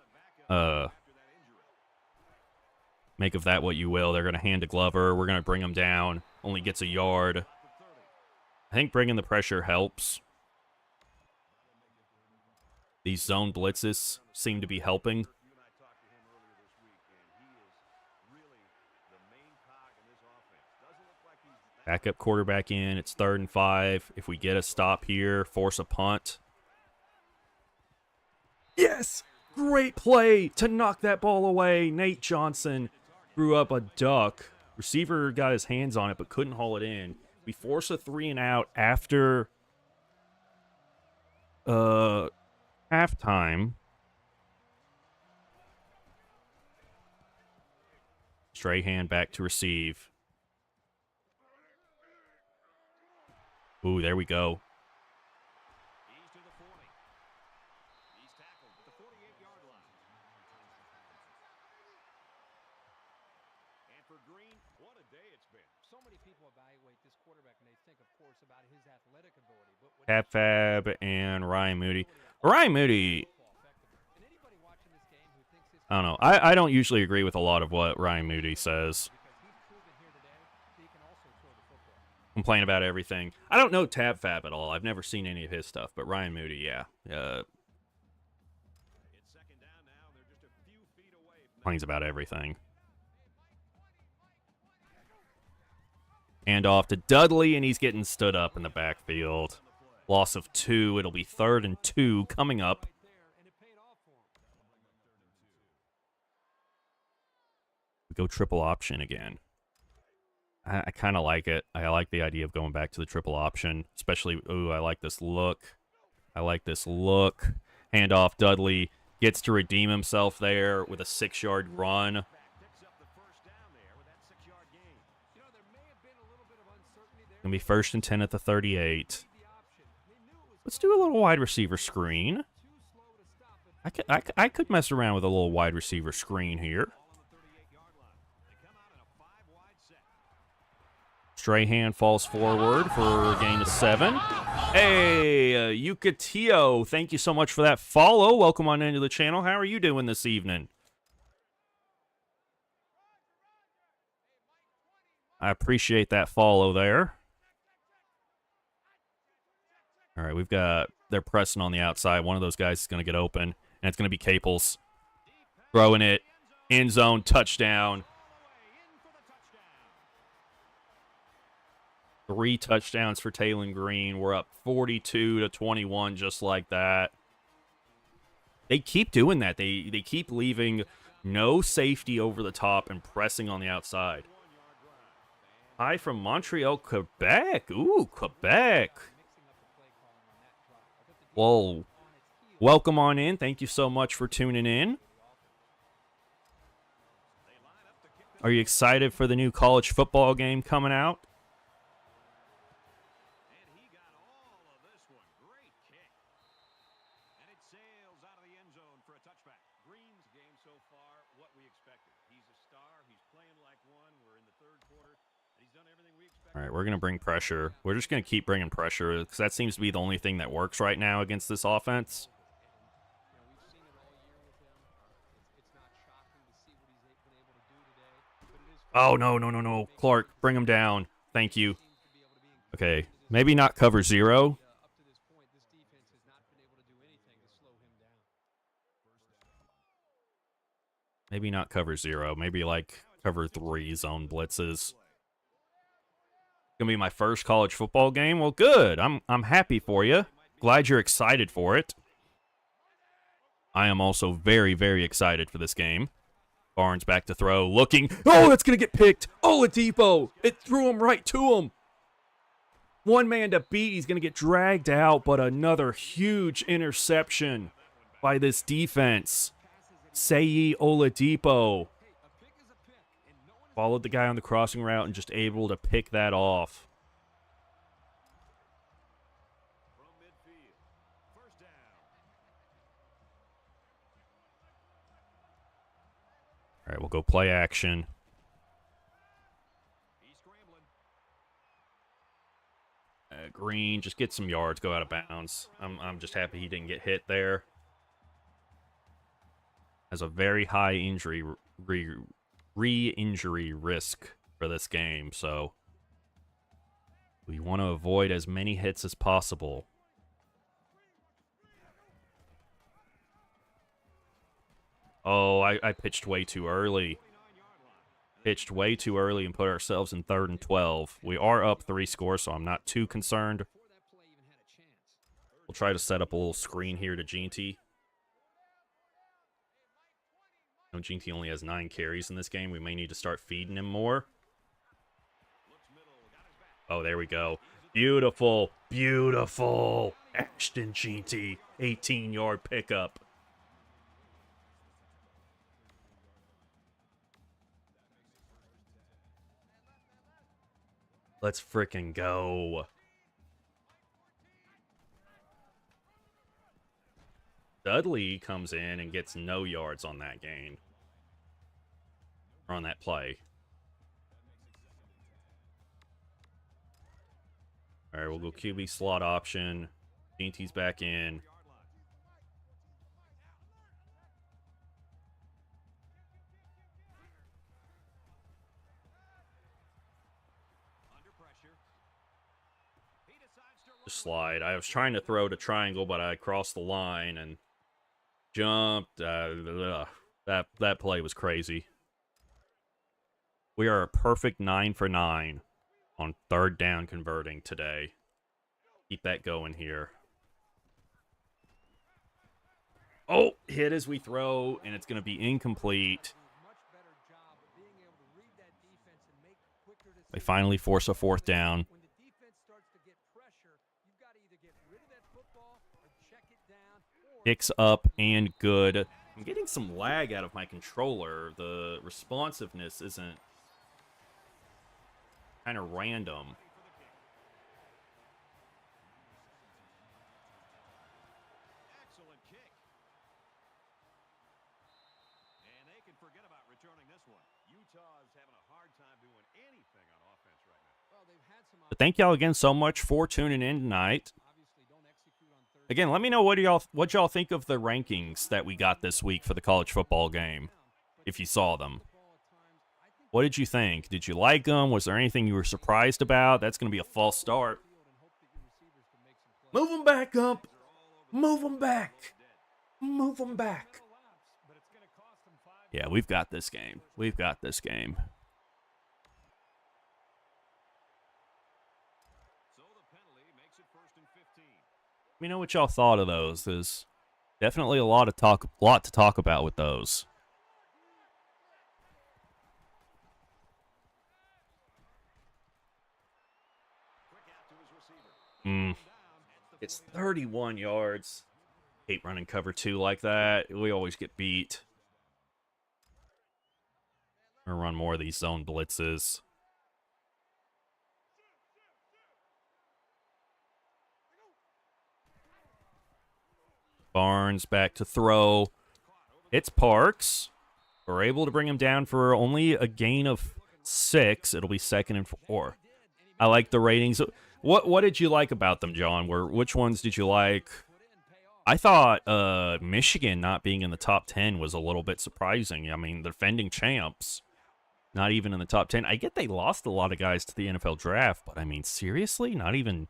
make of that what you will. They're going to hand to Glover. We're going to bring him down. Only gets a yard. I think bringing the pressure helps. These zone blitzes seem to be helping. You and I talked to him earlier this week, and he is really the main cog in this offense. Doesn't look like he's Backup quarterback in. It's 3rd and 5. If we get a stop here, force a punt. Yes! Great play to knock that ball away. Nate Johnson threw up a duck. Receiver got his hands on it but couldn't haul it in. We force a 3-and-out after halftime. Strahan back to receive. Ooh, there we go. He's to the 40. He's tackled at the 48. for Green. What a day it's been. So many people evaluate this quarterback and they think, of course, about his athletic ability. But when Cat Fab and Ryan Moody. Ryan Moody, and anybody watching this game who thinks his I don't know. I don't usually agree with a lot of what Ryan Moody says. because he's proven here today that he can also throw the football. Complain about everything. I don't know Tab Fab at all. I've never seen any of his stuff, but Ryan Moody, yeah. It's second down now, and they're just a few feet away from Complains about everything. Hand off to Dudley, and he's getting stood up in the backfield. Loss of 2. It'll be 3rd and 2 coming up. Right there, and it paid off for him. We go triple option again. I kind of like it. I like the idea of going back to the triple option, especially, ooh, I like this look. I like this look. Handoff, Dudley gets to redeem himself there with a 6-yard run. picks up the first down there with that 6-yard gain. You know, there may have been a little bit of uncertainty there. Gonna be 1st and 10 at the 38. The option. They knew it was Let's do a little wide receiver screen. too slow to stop it. I could mess around with a little wide receiver screen here. Ball on the 38-yard line. They come out in a 5-wide set. Strahan falls forward for a gain of 7. Hey, Yucatio, thank you so much for that follow. Welcome on into the channel. How are you doing this evening? I appreciate that follow there. All right, they're pressing on the outside. One of those guys is going to get open, and it's going to be Caples. Throwing it, end zone, touchdown. 3 touchdowns for Taylon Green. We're up 42-21 just like that. They keep doing that. They keep leaving no safety over the top and pressing on the outside. Hi from Montreal, Quebec. Ooh, Quebec. Whoa. Welcome on in. Thank you so much for tuning in. Are you excited for the new college football game coming out? And he got all of this one. Great kick. And it sails out of the end zone for a touchback. Green's game so far, what we expected. He's a star. He's playing like one. We're in the 3rd quarter. And he's done everything we expected. All right, we're going to bring pressure. We're just going to keep bringing pressure because that seems to be the only thing that works right now against this offense. You know, we've seen it all year with him. It's not shocking to see what he's been able to do today, but it is Oh, no. Clark, bring him down. Thank you. Okay, maybe not cover 0. up to this point, this defense has not been able to do anything to slow him down. Maybe not cover 0. Maybe like cover 3 zone blitzes. Gonna be my first college football game. Well, good. I'm happy for you. Glad you're excited for it. I am also very, very excited for this game. Barnes back to throw, looking. Oh, that's gonna get picked. Oladipo. It threw him right to him. One man to beat. He's gonna get dragged out, but another huge interception by this defense. Seyi Oladipo. Followed the guy on the crossing route and just able to pick that off. From midfield. First down. All right, we'll go play action. He's scrambling. Green, just get some yards, go out of bounds. I'm just happy he didn't get hit there. Has a very high injury re-injury risk for this game, so we want to avoid as many hits as possible. Oh, I pitched way too early. Pitched way too early and put ourselves in 3rd and 12. We are up 3 scores, so I'm not too concerned. We'll try to set up a little screen here to Ginty. No, Ginty only has 9 carries in this game. We may need to start feeding him more. Oh, there we go. Beautiful. Beautiful. Ashton Ginty. 18-yard pickup. Let's frickin' go. Dudley comes in and gets no yards on that gain. Or on that play. All right, we'll go QB slot option. Dainty's back in. Just slide. I was trying to throw to triangle, but I crossed the line and jumped. That play was crazy. We are a perfect 9 for 9 on third down converting today. Keep that going here. Oh, hit as we throw, and it's going to be incomplete. They finally force a fourth down. Picks up and good. I'm getting some lag out of my controller. The responsiveness isn't kind of random. Excellent kick. And they can forget about returning this one. Utah's having a hard time doing anything on offense right now. Well, they've had some But thank y'all again so much for tuning in tonight. obviously don't execute on third. Again, let me know what y'all think of the rankings that we got this week for the college football game, if you saw them. What did you think? Did you like them? Was there anything you were surprised about? That's going to be a false start. Move them back up. Move them back. Move them back. Yeah, we've got this game. We've got this game. So the penalty makes it 1st and 15. Let me know what y'all thought of those. There's definitely a lot to talk about with those. Quick out to his receiver. It's 31 yards. Hate running cover 2 like that. We always get beat. Or run more of these zone blitzes. Barnes back to throw. It's Parks. We're able to bring him down for only a gain of 6. It'll be 2nd and 4. I like the ratings. What did you like about them, John? Which ones did you like? I thought Michigan not being in the top 10 was a little bit surprising. I mean, the defending champs, not even in the top 10. I get they lost a lot of guys to the NFL draft, but I mean, seriously? Not even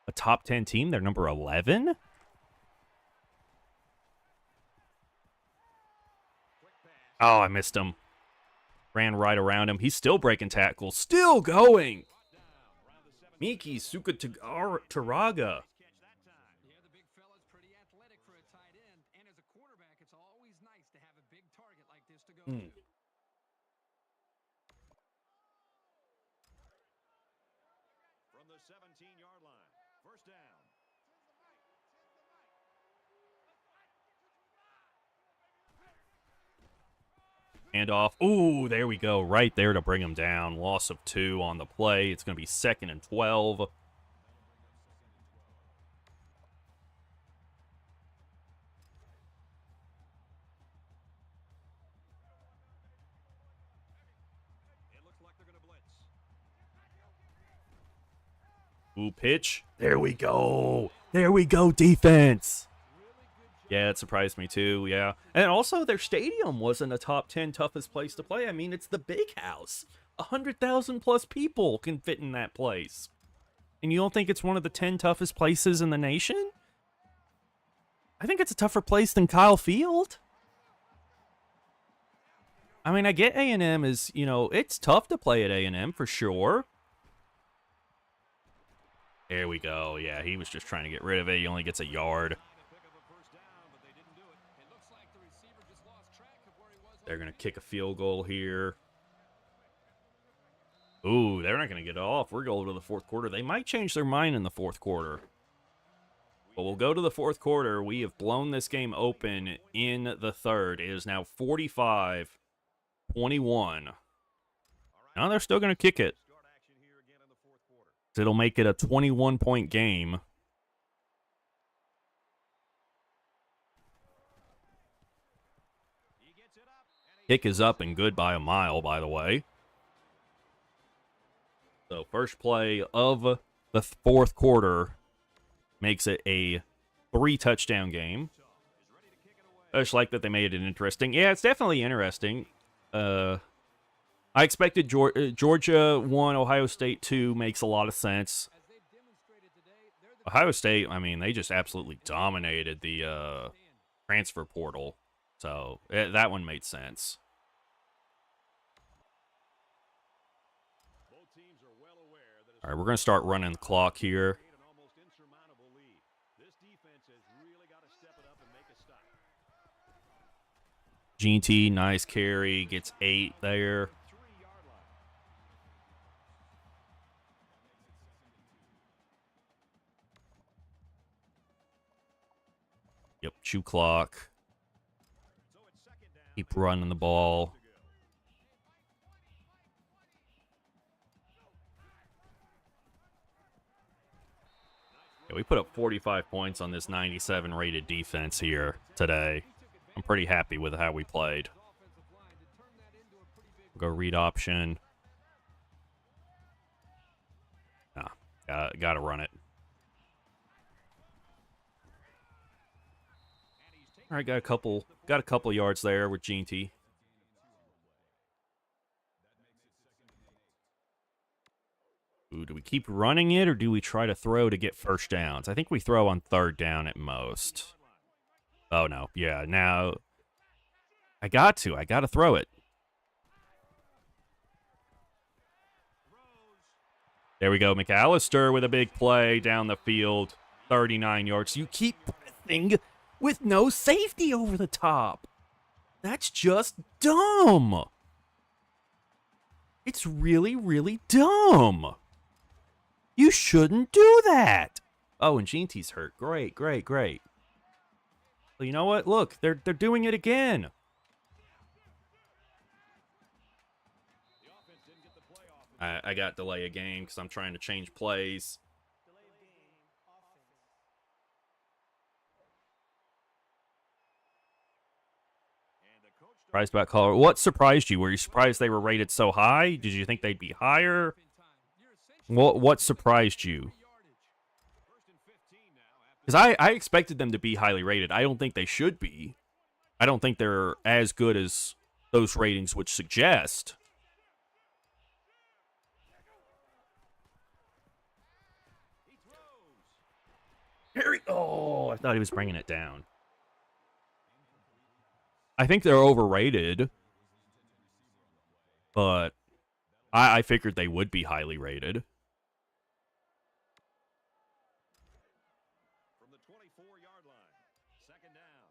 a top 10 team? They're number 11? Oh, I missed him. Ran right around him. He's still breaking tackles. Still going. Miki Taraga. Yeah, the big fella's pretty athletic for a tight end, and as a quarterback, it's always nice to have a big target like this to go to. From the 17-yard line. 1st down. Handoff. Ooh, there we go. Right there to bring him down. Loss of 2 on the play. It's going to be 2nd and 12. It looks like they're going to blitz. Ooh, pitch. There we go. There we go, defense. Yeah, it surprised me too, yeah. And also, their stadium wasn't a top 10 toughest place to play. I mean, it's the big house. 100,000 plus people can fit in that place. And you don't think it's one of the 10 toughest places in the nation? I think it's a tougher place than Kyle Field. I mean, I get A&M is, it's tough to play at A&M for sure. There we go. Yeah, he was just trying to get rid of it. He only gets a yard. They're going to kick a field goal here. Ooh, they're not going to get it off. We're going to the 4th quarter. They might change their mind in the 4th quarter. But we'll go to the 4th quarter. We have blown this game open in the 3rd. It is now 45-21. Now they're still going to kick it. It'll make it a 21-point game. Kick is up and good by a mile, by the way. So first play of the fourth quarter makes it a 3-touchdown game. I just like that they made it interesting. Yeah, it's definitely interesting. I expected Georgia 1, Ohio State 2 makes a lot of sense. Ohio State, I mean, they just absolutely dominated the transfer portal. So that one made sense. All right, we're going to start running the clock here. GT, nice carry, gets 8 there. Yep, chew clock. Keep running the ball. Yeah, we put up 45 points on this 97 rated defense here today. I'm pretty happy with how we played. Go read option. Nah, gotta run it. All right, got a couple yards there with GT. Ooh, do we keep running it or do we try to throw to get first downs? I think we throw on 3rd down at most. Oh no, yeah, now I got to throw it. There we go, McAllister with a big play down the field, 39 yards. You keep pressing with no safety over the top. That's just dumb. It's really, really dumb. You shouldn't do that. Oh, and Ginty's hurt. Great. Well, you know what? Look, they're doing it again. I got delay a game because I'm trying to change plays. Surprised about Colorado. What surprised you? Were you surprised they were rated so high? Did you think they'd be higher? What surprised you? Because I expected them to be highly rated. I don't think they should be. I don't think they're as good as those ratings would suggest. Oh, I thought he was bringing it down. I think they're overrated, but I figured they would be highly rated. From the 24-yard line, 2nd down.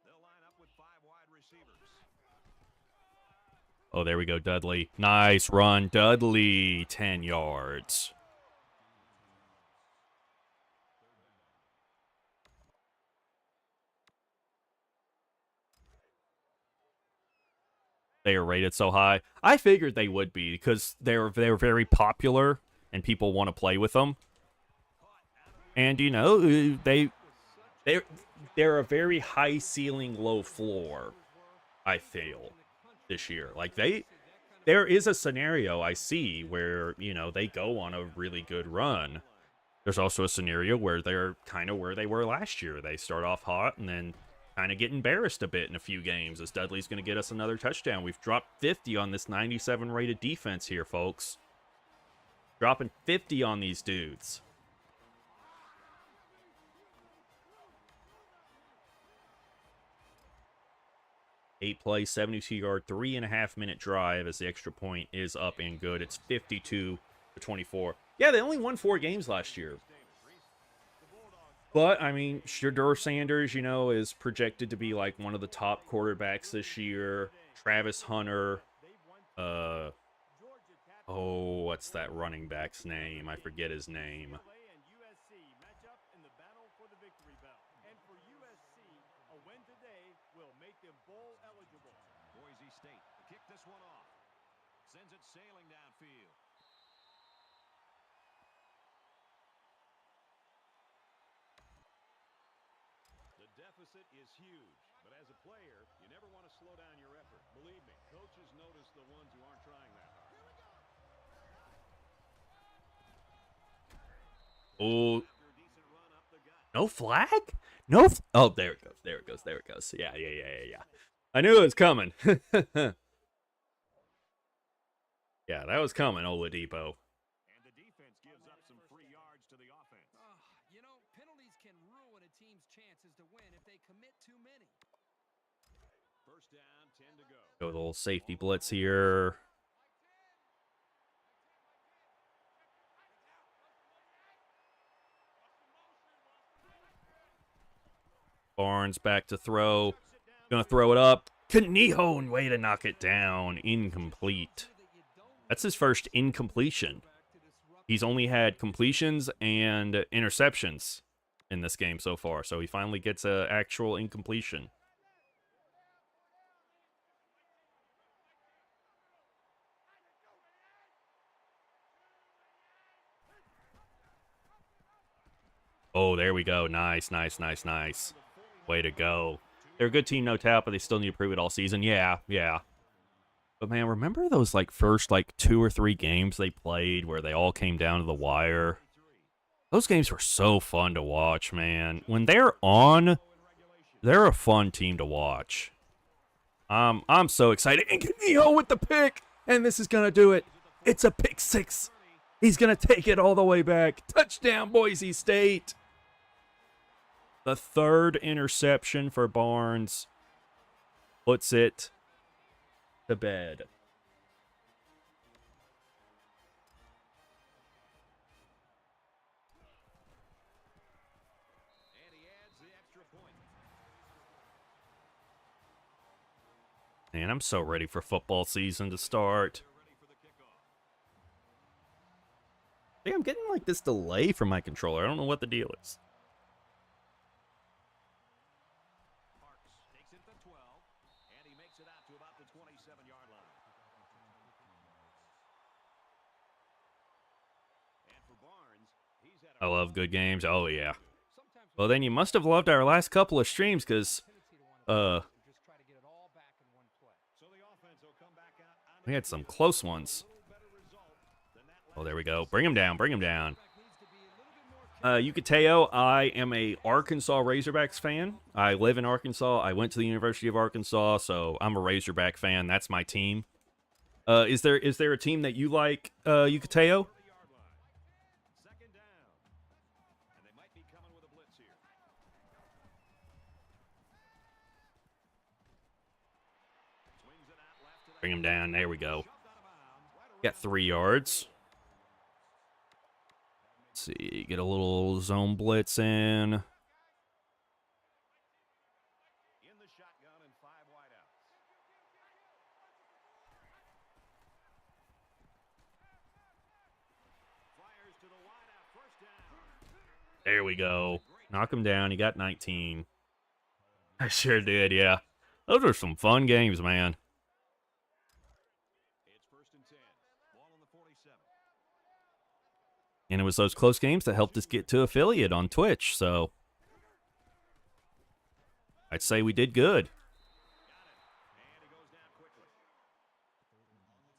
They'll line up with 5 wide receivers. Oh, there we go, Dudley. Nice run, Dudley. 10 yards. They are rated so high. I figured they would be because they're very popular and people want to play with them. And you know, they're a very high ceiling, low floor. I feel this year, like there is a scenario I see where, you know, they go on a really good run. There's also a scenario where they're kind of where they were last year. They start off hot and then kind of get embarrassed a bit in a few games as Dudley's going to get us another touchdown. We've dropped 50 on this 97 rated defense here, folks. Dropping 50 on these dudes. Eight play, 72-yard, 3.5-minute drive as the extra point is up and good. It's 52-24. Yeah, they only won 4 games last year. But, I mean, Shedeur Sanders, you know, is projected to be like one of the top quarterbacks this year. Travis Hunter. What's that running back's name? I forget his name. Boise State kick this one off. Sends it sailing downfield. The deficit is huge, but as a player, you never want to slow down your effort. Believe me, coaches notice the ones who aren't trying that hard. Oh, no flag? No. Oh, there it goes. There it goes. There it goes. Yeah. I knew it was coming. Yeah, that was coming, Oladipo. And the defense gives up some free yards to the offense. You know, penalties can ruin a team's chances to win if they commit too many. First down, 10 to go. Go with a little safety blitz here. Barnes back to throw. Gonna throw it up. Kaniho, way to knock it down. Incomplete. That's his first incompletion. He's only had completions and interceptions in this game so far, so he finally gets an actual incompletion. Oh, there we go. Nice. Way to go. They're a good team, no doubt, but they still need to prove it all season. Yeah. But man, remember those first 2 or 3 games they played where they all came down to the wire? Those games were so fun to watch, man. When they're on, they're a fun team to watch. I'm so excited. And Kaniho with the pick, and this is gonna do it. It's a pick 6. He's gonna take it all the way back. Touchdown, Boise State. The 3rd interception for Barnes puts it to bed. And he adds the extra point. Man, I'm so ready for football season to start. They're ready for the kickoff. Hey, I'm getting this delay from my controller. I don't know what the deal is. Parks takes it to 12, and he makes it out to about the 27-yard line. And for Barnes, he's had I love good games. Oh, yeah. Sometimes Well, then you must have loved our last couple of streams because, just try to get it all back in one play. so the offense will come back out on we had some close ones. a little better result than that Oh, last there we go. Bring him down. Quarterback needs to be a little bit more Yucateo, I am a Arkansas Razorbacks fan. I live in Arkansas. I went to the University of Arkansas, so I'm a Razorback fan. That's my team. Is there a team that you like, Yucateo? the yard line. Second down. And they might be coming with a blitz here. Swings it out left to the Bring him down. There we go. shoved out of bounds. Got 3 yards. Let's see. Get a little zone blitz in. In the shotgun and 5 wideouts. Fires to the wideout. First down. There we go. Knock him down. He got 19. I sure did, yeah. Those were some fun games, man. It's first and 10. Ball on the 47. And it was those close games that helped us get to affiliate on Twitch, so I'd say we did good. And he goes down quickly.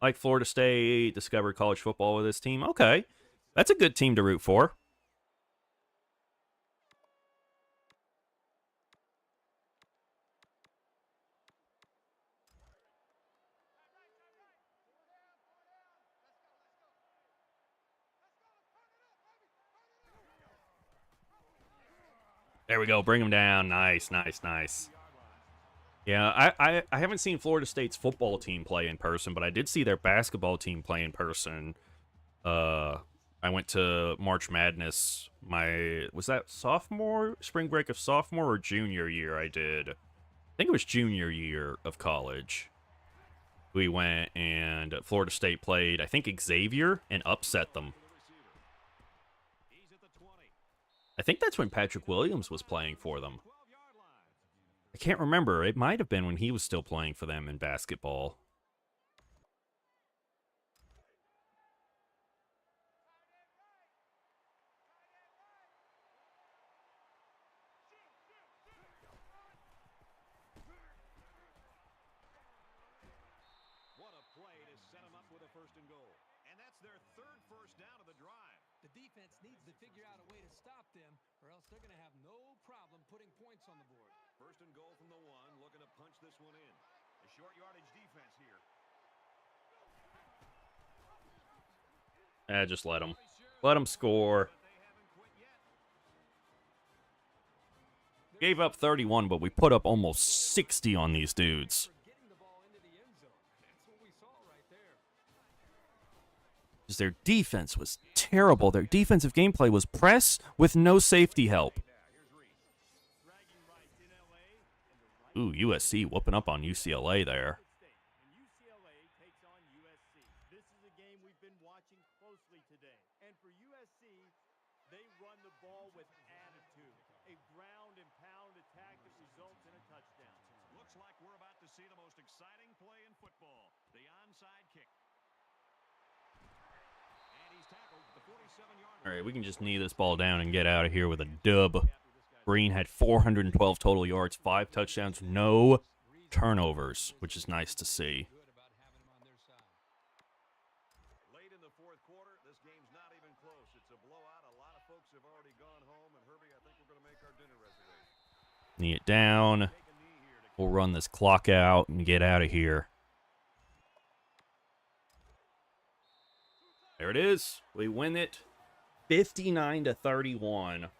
Like Florida State, discovered college football with this team. Okay, that's a good team to root for. There we go. Bring him down. Nice. Yeah, I haven't seen Florida State's football team play in person, but I did see their basketball team play in person. I went to March Madness. Was that spring break of sophomore or junior year? I did. I think it was junior year of college. We went and Florida State played, I think, Xavier and upset them. He's at the 20. I think that's when Patrick Williams was playing for them. 12-yard line. I can't remember. It might have been when he was still playing for them in basketball. What a play to set him up with a first and goal. And that's their third first down of the drive. The defense needs to figure out a way to stop them, or else they're going to have no problem putting points on the board. First and goal from the 1, looking to punch this one in. A short yardage defense here. Just let them. Let them score. But they haven't quit yet. Gave up 31, but we put up almost 60 on these dudes. For getting the ball into the end zone. That's what we saw right there. Their defense was terrible. Their defensive gameplay was press with no safety help. Ooh, USC whooping up on UCLA there. And UCLA takes on USC. This is a game we've been watching closely today. And for USC, they run the ball with attitude. A ground and pound attack that results in a touchdown. Looks like we're about to see the most exciting play in football. The onside kick. And he's tackled at the 47-yard line. All right, we can just knee this ball down and get out of here with a dub. Green had 412 total yards, 5 touchdowns, no turnovers, which is nice to see. Good about having them on their side. Late in the fourth quarter, this game's not even close. It's a blowout. A lot of folks have already gone home. And Herbie, I think we're going to make our dinner reservation. Knee it down. Take a knee here to We'll run this clock out and get out of here. There it is. We win it 59-31.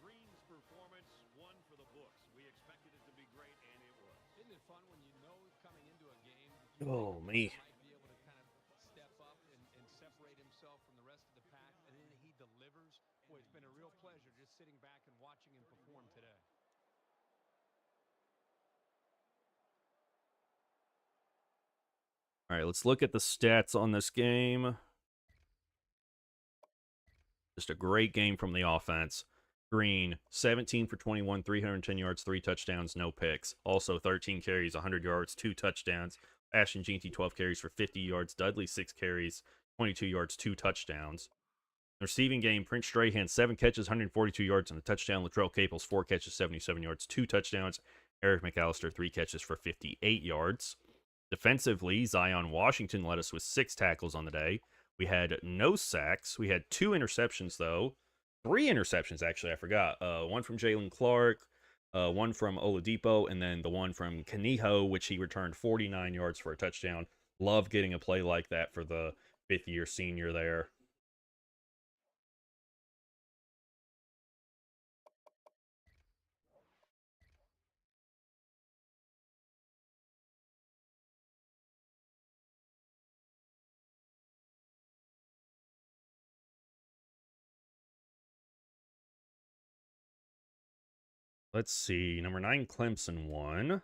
Green's performance, one for the books. We expected it to be great, and it was. Isn't it fun when you know coming into a game Oh, me. might be able to kind of step up and separate himself from the rest of the pack, and then he delivers? Boy, it's been a real pleasure just sitting back and watching him perform today. All right, let's look at the stats on this game. Just a great game from the offense. Green, 17 for 21, 310 yards, 3 touchdowns, no picks. Also 13 carries, 100 yards, 2 touchdowns. Ashton Jeanty, 12 carries for 50 yards. Dudley, 6 carries, 22 yards, 2 touchdowns. Receiving game, Prince Strahan, 7 catches, 142 yards, and a touchdown. Latrell Caples, 4 catches, 77 yards, 2 touchdowns. Eric McAllister, 3 catches for 58 yards. Defensively, Zion Washington led us with 6 tackles on the day. We had no sacks. We had 2 interceptions, though. 3 interceptions, actually, I forgot. One from Jalen Clark, one from Oladipo, and then the one from Kaniho, which he returned 49 yards for a touchdown. Love getting a play like that for the 5th-year senior there. Let's see. Number 9, Clemson won.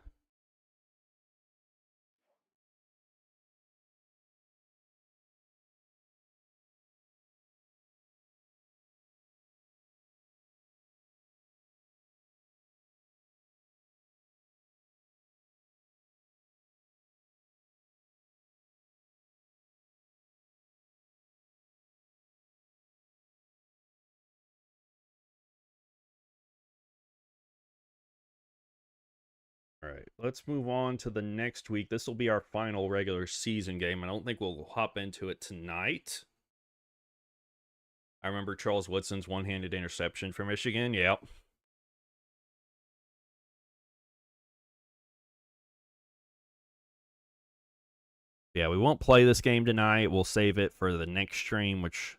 All right, let's move on to the next week. This will be our final regular season game. I don't think we'll hop into it tonight. I remember Charles Woodson's one-handed interception for Michigan. Yep. Yeah, we won't play this game tonight. We'll save it for the next stream, which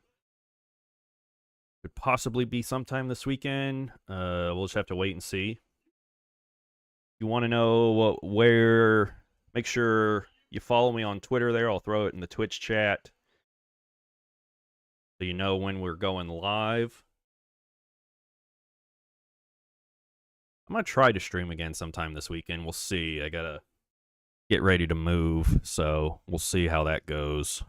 could possibly be sometime this weekend. We'll just have to wait and see. You want to know where, make sure you follow me on Twitter there. I'll throw it in the Twitch chat so you know when we're going live. I'm going to try to stream again sometime this weekend. We'll see. I got to get ready to move, so we'll see how that goes.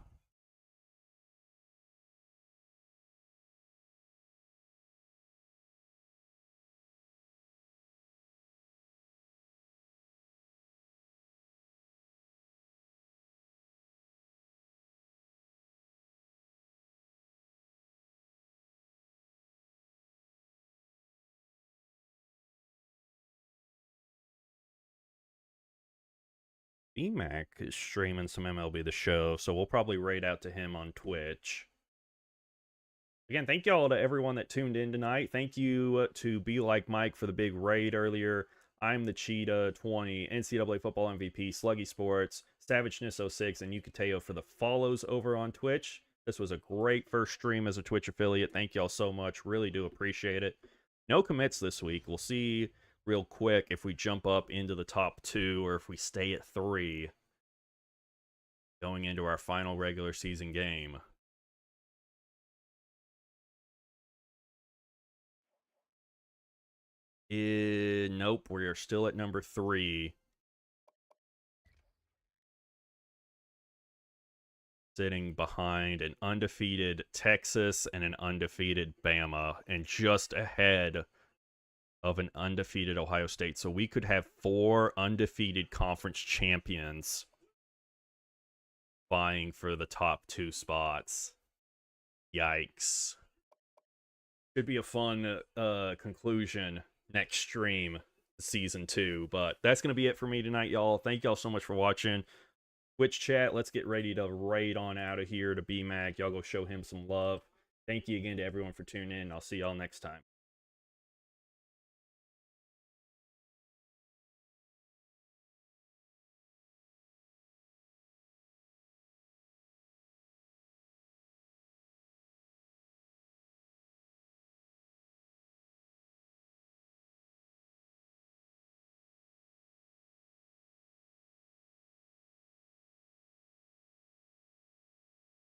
BMAC is streaming some MLB The Show, so we'll probably raid out to him on Twitch. Again, thank y'all to everyone that tuned in tonight. Thank you to Be Like Mike for the big raid earlier. I'm the Cheetah 20, NCAA Football MVP, Sluggy Sports, Savageness06, and Yucateo for the follows over on Twitch. This was a great first stream as a Twitch affiliate. Thank y'all so much. Really do appreciate it. No commits this week. We'll see real quick if we jump up into the top 2 or if we stay at 3 going into our final regular season game. Nope, we are still at number 3. Sitting behind an undefeated Texas and an undefeated Bama, and just ahead of an undefeated Ohio State. So we could have 4 undefeated conference champions vying for the top 2 spots. Yikes. Could be a fun conclusion next stream, season 2. But that's going to be it for me tonight, y'all. Thank y'all so much for watching. Twitch chat, let's get ready to raid on out of here to BMAC. Y'all go show him some love. Thank you again to everyone for tuning in. I'll see y'all next time.